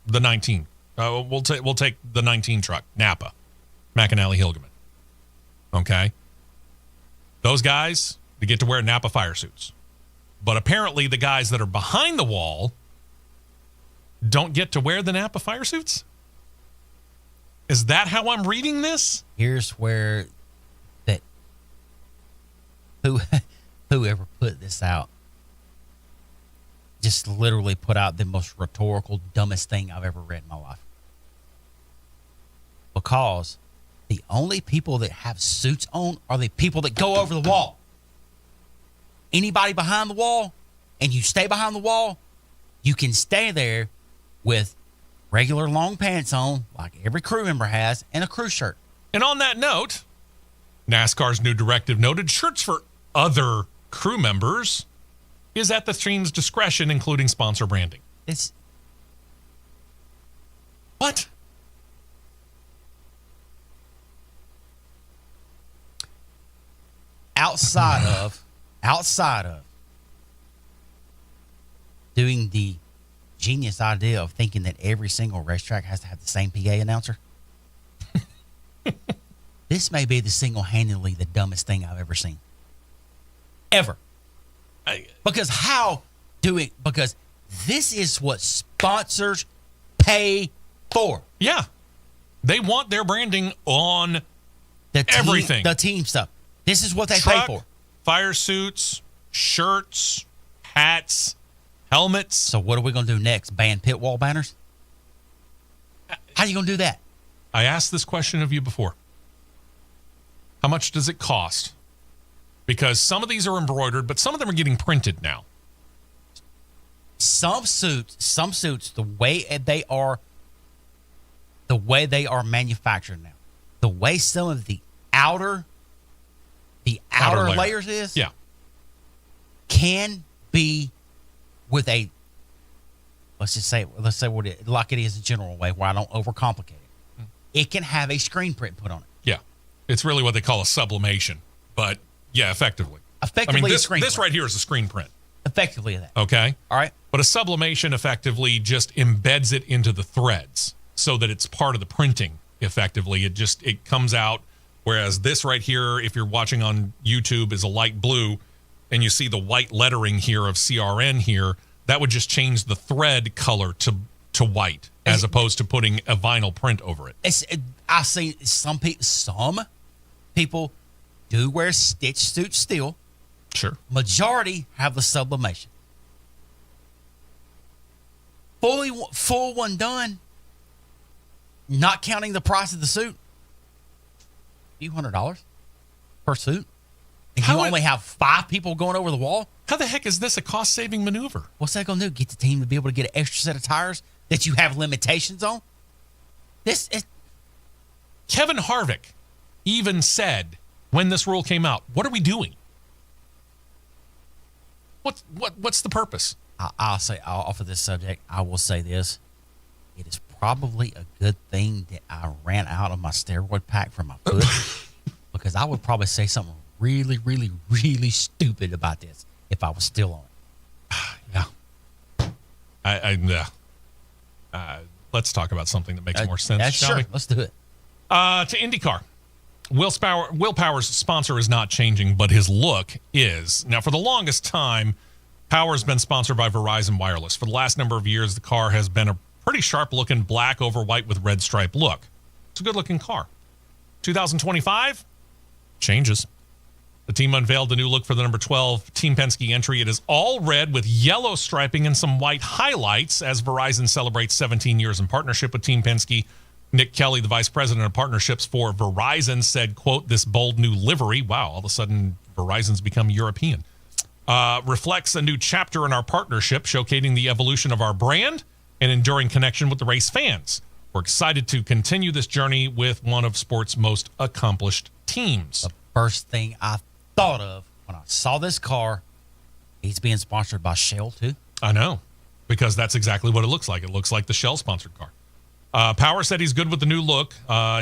the 19. We'll take the 19 truck, Napa, McAnally Hilgeman. Okay? Those guys, they get to wear Napa fire suits. But apparently the guys that are behind the wall don't get to wear the Napa fire suits? Is that how I'm reading this? Here's where that whoever put this out just literally put out the most rhetorical, dumbest thing I've ever read in my life. Because the only people that have suits on are the people that go over the wall. Anybody behind the wall, and you stay behind the wall, you can stay there with regular long pants on, like every crew member has, and a crew shirt. And on that note, NASCAR's new directive noted shirts for other crew members is at the team's discretion, including sponsor branding. It's what? outside of doing the genius idea of thinking that every single racetrack has to have the same PA announcer. This may be the single-handedly the dumbest thing I've ever seen. Ever. Because this is what sponsors pay for. Yeah. They want their branding on everything. The team stuff. This is what they pay for. Fire suits, shirts, hats, helmets. So what are we going to do next? Ban pit wall banners? How are you going to do that? I asked this question of you before. How much does it cost? Because some of these are embroidered, but some of them are getting printed now. Some suits, the way they are manufactured now, the way some of the outer layers is, yeah, can be with a, let's say what it like it is a general way where I don't overcomplicate it. It can have a screen print put on it. Yeah, it's really what they call a sublimation, but yeah, effectively. This right here is a screen print. Effectively that. Okay. All right. But a sublimation effectively just embeds it into the threads so that it's part of the printing effectively. It comes out, whereas this right here, if you're watching on YouTube, is a light blue, and you see the white lettering here of CRN here, that would just change the thread color to white as opposed to putting a vinyl print over it. I see some people do wear stitch suits still. Sure. Majority have the sublimation. Full one done, not counting the price of the suit, a few $100 per suit. And you only have 5 people going over the wall? How the heck is this a cost-saving maneuver? What's that going to do? Get the team to be able to get an extra set of tires that you have limitations on? Kevin Harvick even said when this rule came out, what are we doing? What's the purpose? I'll offer this subject. I will say this. It is probably a good thing that I ran out of my steroid pack for my foot because I would probably say something really, really, really stupid about this if I was still on it. Yeah. let's talk about something that makes more sense, shall sure. we? Let's do it. To IndyCar. Will Power's sponsor is not changing, but his look is. Now, for the longest time, Power's been sponsored by Verizon Wireless. For the last number of years, the car has been a pretty sharp-looking black over white with red stripe look. It's a good-looking car. 2025, changes. The team unveiled the new look for the number 12 Team Penske entry. It is all red with yellow striping and some white highlights as Verizon celebrates 17 years in partnership with Team Penske. Nick Kelly, the vice president of partnerships for Verizon, said, quote, "This bold new livery," wow, all of a sudden Verizon's become European, reflects a new chapter in our partnership, showcasing the evolution of our brand and enduring connection with the race fans. We're excited to continue this journey with one of sport's most accomplished teams. The first thing I thought of when I saw this car, he's being sponsored by Shell too. I know, because that's exactly what it looks like. It looks like the Shell-sponsored car. Power said he's good with the new look.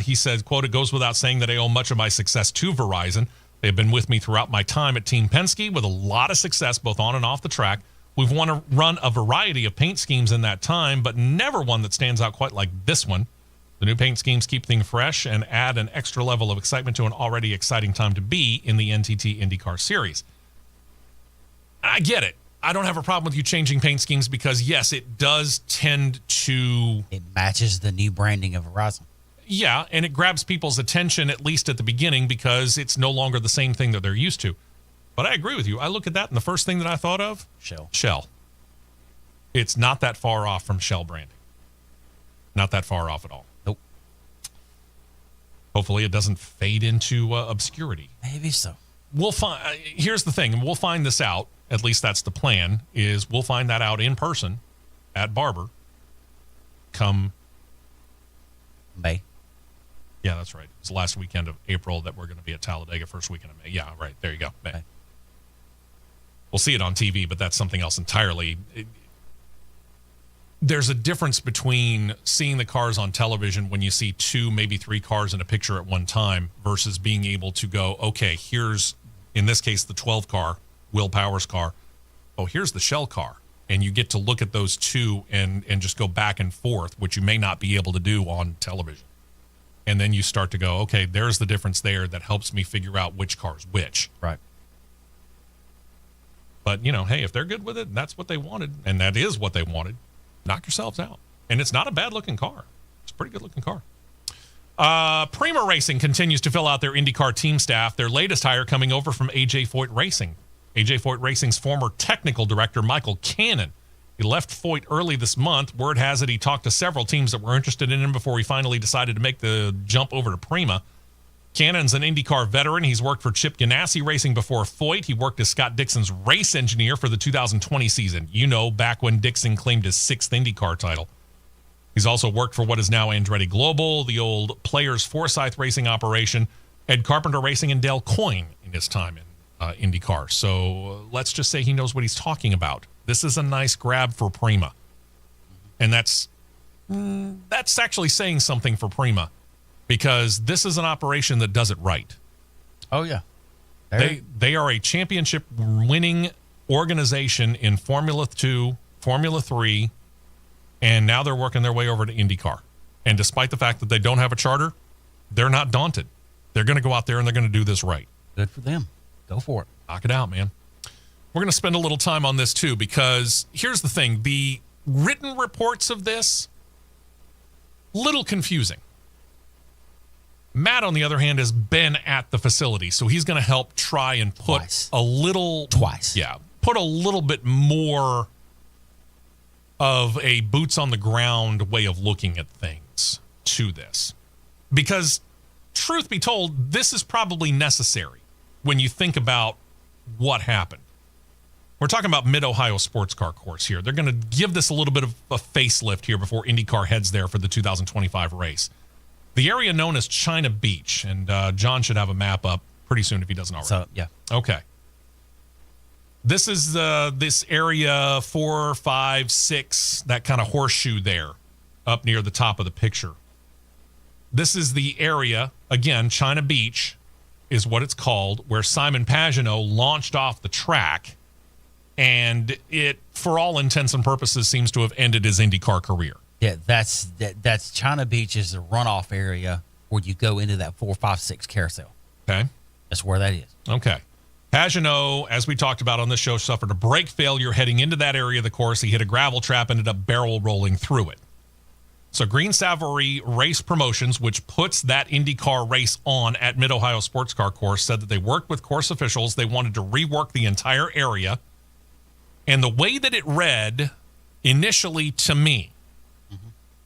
He said, quote, "It goes without saying that I owe much of my success to Verizon. They've been with me throughout my time at Team Penske with a lot of success both on and off the track. We've run a variety of paint schemes in that time, but never one that stands out quite like this one. The new paint schemes keep things fresh and add an extra level of excitement to an already exciting time to be in the NTT IndyCar series." I get it. I don't have a problem with you changing paint schemes because, yes, it does tend to... It matches the new branding of Verizon. Yeah, and it grabs people's attention, at least at the beginning, because it's no longer the same thing that they're used to. But I agree with you. I look at that, and the first thing that I thought of? Shell. It's not that far off from Shell branding. Not that far off at all. Nope. Hopefully it doesn't fade into obscurity. Maybe so. We'll find. Here's the thing, and we'll find this out. At least that's the plan, is we'll find that out in person at Barber come May. Yeah, that's right. It's the last weekend of April that we're going to be at Talladega, first weekend of May. Yeah, right. There you go. May. Okay. We'll see it on TV, but that's something else entirely. There's a difference between seeing the cars on television when you see 2, maybe 3 cars in a picture at one time versus being able to go, okay, here's, in this case, the 12 car, Will Power's car. Oh, here's the Shell car. And you get to look at those two and just go back and forth, which you may not be able to do on television. And then you start to go, okay, there's the difference there that helps me figure out which car's which. Right. But, you know, hey, if they're good with it, that's what they wanted, and that is what they wanted, knock yourselves out. And it's not a bad-looking car. It's a pretty good-looking car. Prima Racing continues to fill out their IndyCar team staff. Their latest hire coming over from AJ Foyt Racing. AJ Foyt Racing's former technical director, Michael Cannon. He left Foyt early this month. Word has it he talked to several teams that were interested in him before he finally decided to make the jump over to Prima. Cannon's an IndyCar veteran. He's worked for Chip Ganassi Racing before Foyt. He worked as Scott Dixon's race engineer for the 2020 season. You know, back when Dixon claimed his 6th IndyCar title. He's also worked for what is now Andretti Global, the old Players Forsyth Racing operation, Ed Carpenter Racing, and Dale Coyne in his time in IndyCar. So let's just say he knows what he's talking about. This is a nice grab for Prima. And that's actually saying something for Prima, because this is an operation that does it right. Oh, yeah. They are a championship winning organization in Formula 2, Formula 3, and now they're working their way over to IndyCar. And despite the fact that they don't have a charter, they're not daunted. They're going to go out there and they're going to do this right. Good for them. Go for it. Knock it out, man. We're going to spend a little time on this too, because here's the thing. The written reports of this, little confusing. Matt, on the other hand, has been at the facility, so he's going to help try and put a little... Yeah, put a little bit more of a boots-on-the-ground way of looking at things to this. Because, truth be told, this is probably necessary when you think about what happened. We're talking about Mid-Ohio Sports Car Course here. They're going to give this a little bit of a facelift here before IndyCar heads there for the 2025 race. The area known as China Beach, and John should have a map up pretty soon if he doesn't already. So, yeah. Okay. This is this area 4, 5, 6, that kind of horseshoe there up near the top of the picture. This is the area, again, China Beach is what it's called, where Simon Pagenaud launched off the track, and it, for all intents and purposes, seems to have ended his IndyCar career. Yeah, that's China Beach is the runoff area where you go into that 456 carousel. Okay. That's where that is. Okay. Pagenaud, as we talked about on the show, suffered a brake failure heading into that area of the course. He hit a gravel trap, ended up barrel rolling through it. So Green Savory Race Promotions, which puts that IndyCar race on at Mid-Ohio Sports Car Course, said that they worked with course officials. They wanted to rework the entire area. And the way that it read initially to me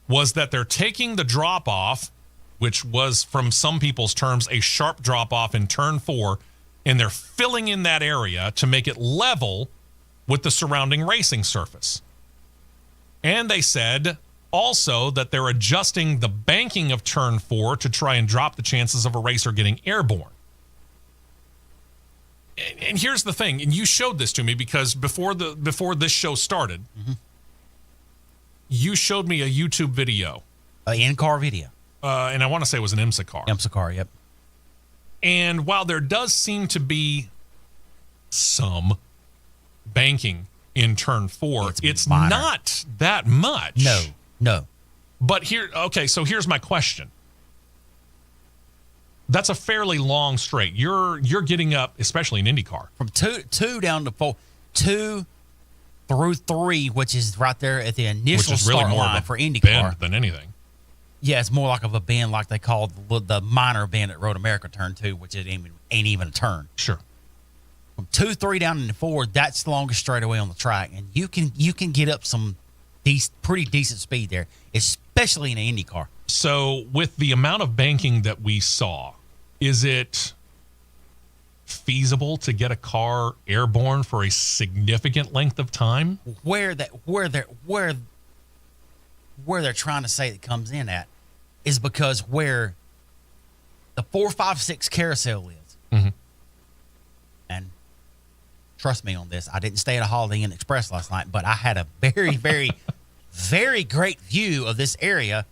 was that they're taking the drop-off, which was, from some people's terms, a sharp drop-off in Turn 4, and they're filling in that area to make it level with the surrounding racing surface. And they said also that they're adjusting the banking of Turn 4 to try and drop the chances of a racer getting airborne. And here's the thing, and you showed this to me because before this show started, you showed me a YouTube video. An in-car video. And I want to say it was an IMSA car. IMSA car, yep. And while there does seem to be some banking in Turn 4, it's not that much. No. But so here's my question. That's a fairly long straight. You're getting up, especially in IndyCar. From two down to 4. 2 through 3, which is right there at the initial start line for IndyCar. Bend than anything. Yeah, it's more like of a bend, like they call the minor bend at Road America Turn 2, which it ain't even a turn. Sure. From 2, 3 down into 4, that's the longest straightaway on the track, and you can get up some pretty decent speed there, especially in an IndyCar. So, with the amount of banking that we saw, is it feasible to get a car airborne for a significant length of time? Where they're trying to say it comes in at is because where the 456 carousel is, and trust me on this, I didn't stay at a Holiday Inn Express last night, but I had a very, very, very great view of this area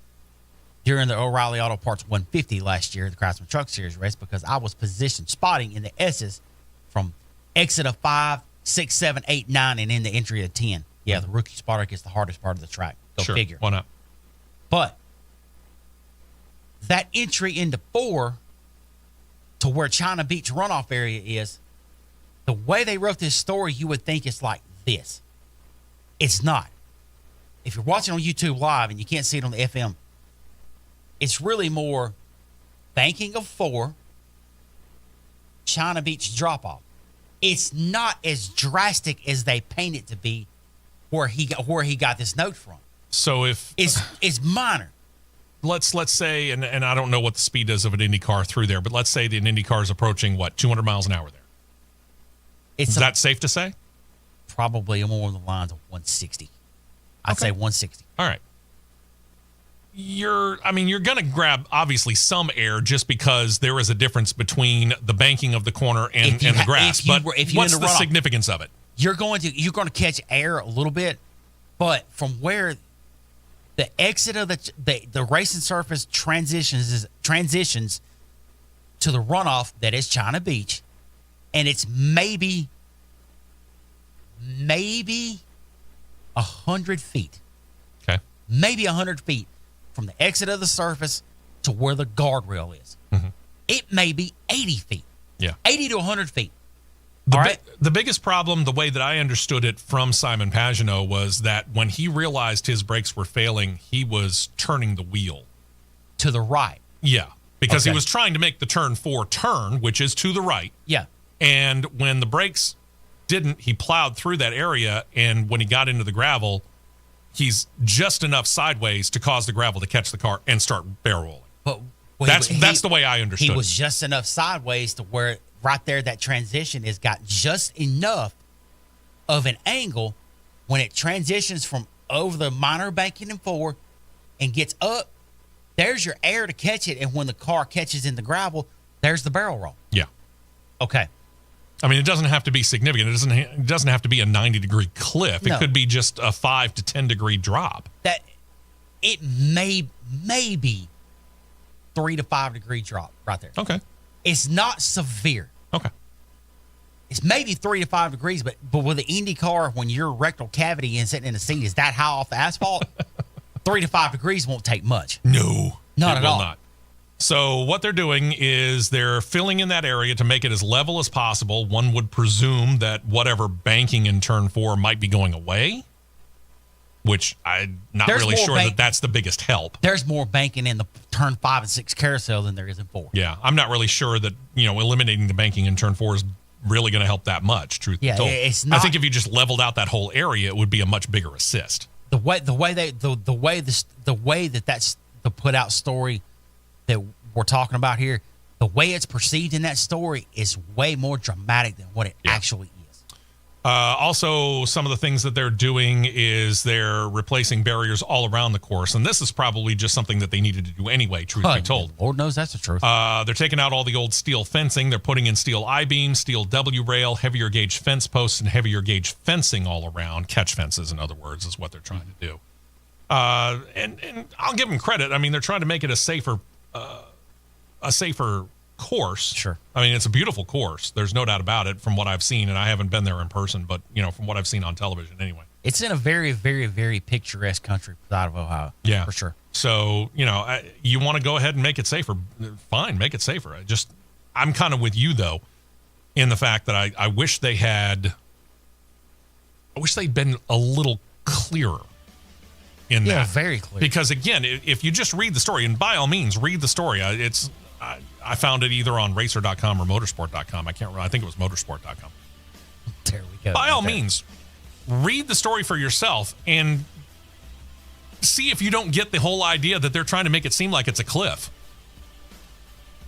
during the O'Reilly Auto Parts 150 last year, the Craftsman Truck Series race, because I was positioned spotting in the S's from exit of 5, 6, 7, 8, 9, and in the entry of 10. Yeah, the rookie spotter gets the hardest part of the track. Go figure. Why not? But that entry into 4 to where China Beach runoff area is, the way they wrote this story, you would think it's like this. It's not. If you're watching on YouTube Live and you can't see it on the FM, it's really more banking of 4, China Beach drop-off. It's not as drastic as they paint it to be where he got this note from. So if it's minor. Let's say, and I don't know what the speed is of an Indy car through there, but let's say the Indy car is approaching 200 miles an hour there. Is that safe to say? Probably more on the lines of 160. I'd say 160. All right. You're going to grab obviously some air just because there is a difference between the banking of the corner and the grass. But what's the significance of it? You're going to catch air a little bit, but from where the exit of the racing surface transitions to the runoff that is China Beach, and it's maybe 100 feet. Okay. Maybe 100 feet from the exit of the surface to where the guardrail is. It may be 80 feet. Yeah. 80 to 100 feet. The biggest problem, the way that I understood it from Simon Pagenaud, was that when he realized his brakes were failing, he was turning the wheel to the right. Yeah, because he was trying to make the Turn 4 turn, which is to the right. Yeah. And when the brakes didn't, he plowed through that area, and when he got into the gravel, he's just enough sideways to cause the gravel to catch the car and start barrel rolling. But that's the way I understood it. He was just enough sideways to where right there that transition has got just enough of an angle when it transitions from over the minor banking in 4 and gets up. There's your air to catch it, and when the car catches in the gravel, there's the barrel roll. Yeah. Okay. I mean, it doesn't have to be significant. It doesn't have to be a 90-degree cliff. It could be just a 5 to 10-degree drop. That it may be 3 to 5 degree drop right there. Okay. It's not severe. Okay. It's maybe 3 to 5 degrees, but with an Indy car, when your rectal cavity is sitting in the seat is that high off the asphalt, 3 to 5 degrees won't take much. No, Not it at will all. Not. So what they're doing is they're filling in that area to make it as level as possible. One would presume that whatever banking in turn 4 might be going away, which I'm not really sure that that's the biggest help. There's more banking in the turn 5 and 6 carousel than there is in 4. Yeah, I'm not really sure that, eliminating the banking in turn 4 is really going to help that much, truth be told. It's not. I think if you just leveled out that whole area, it would be a much bigger assist. The way that's the put out story that we're talking about here, the way it's perceived in that story is way more dramatic than what it actually is. Also, some of the things that they're doing is they're replacing barriers all around the course, and this is probably just something that they needed to do anyway, truth be told. Lord knows that's the truth. They're taking out all the old steel fencing. They're putting in steel I-beams, steel W-rail, heavier gauge fence posts, and heavier gauge fencing all around. Catch fences, in other words, is what they're trying to do. And I'll give them credit. I mean, they're trying to make it a safer course. Sure. I mean, it's a beautiful course. There's no doubt about it from what I've seen, and I haven't been there in person, but, from what I've seen on television anyway. It's in a very, very, very picturesque country side of Ohio. Yeah. For sure. So, you want to go ahead and make it safer. Fine, make it safer. I'm kind of with you, though, in the fact that I wish they'd been a little clearer in that. Yeah, very clear. Because, again, if you just read the story, and by all means, read the story. I found it either on racer.com or motorsport.com. I can't remember. I think it was motorsport.com. There we go. By all means, read the story for yourself and see if you don't get the whole idea that they're trying to make it seem like it's a cliff.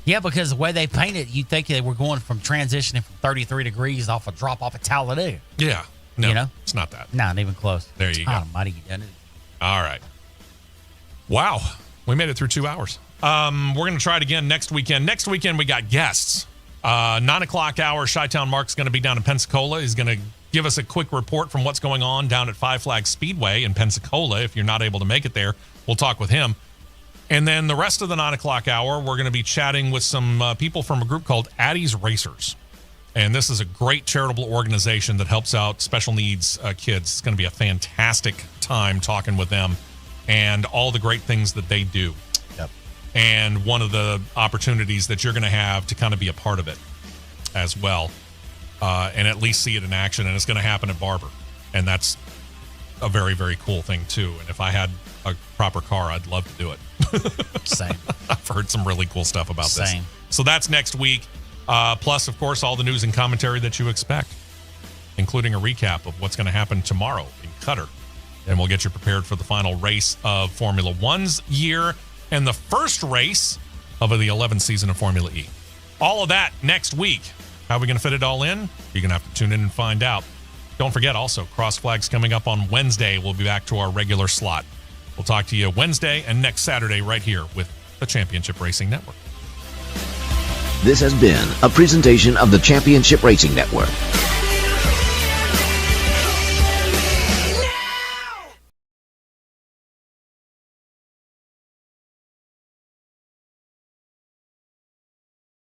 Yeah, because the way they paint it, you'd think they were going from transitioning from 33 degrees off a drop off of Talladega. Yeah. No, You know? it's not that. Not even close. There you go. Almighty, you done it. All right. Wow. We made it through 2 hours. We're going to try it again next weekend. Next weekend, we got guests. 9 o'clock hour, Chi-Town Mark's going to be down in Pensacola. He's going to give us a quick report from what's going on down at Five Flags Speedway in Pensacola. If you're not able to make it there, we'll talk with him. And then the rest of the 9 o'clock hour, we're going to be chatting with some people from a group called Addie's Racers. And this is a great charitable organization that helps out special needs kids. It's going to be a fantastic time talking with them and all the great things that they do. Yep. And one of the opportunities that you're going to have to kind of be a part of it as well, and at least see it in action. And it's going to happen at Barber. And that's a very, very cool thing, too. And if I had a proper car, I'd love to do it. Same. I've heard some really cool stuff about this. Same. So that's next week. Plus, of course, all the news and commentary that you expect, including a recap of what's going to happen tomorrow in Qatar. And we'll get you prepared for the final race of Formula One's year and the first race of the 11th season of Formula E. All of that next week. How are we going to fit it all in? You're going to have to tune in and find out. Don't forget also, Cross Flags coming up on Wednesday. We'll be back to our regular slot. We'll talk to you Wednesday and next Saturday right here with the Championship Racing Network. This has been a presentation of the Championship Racing Network.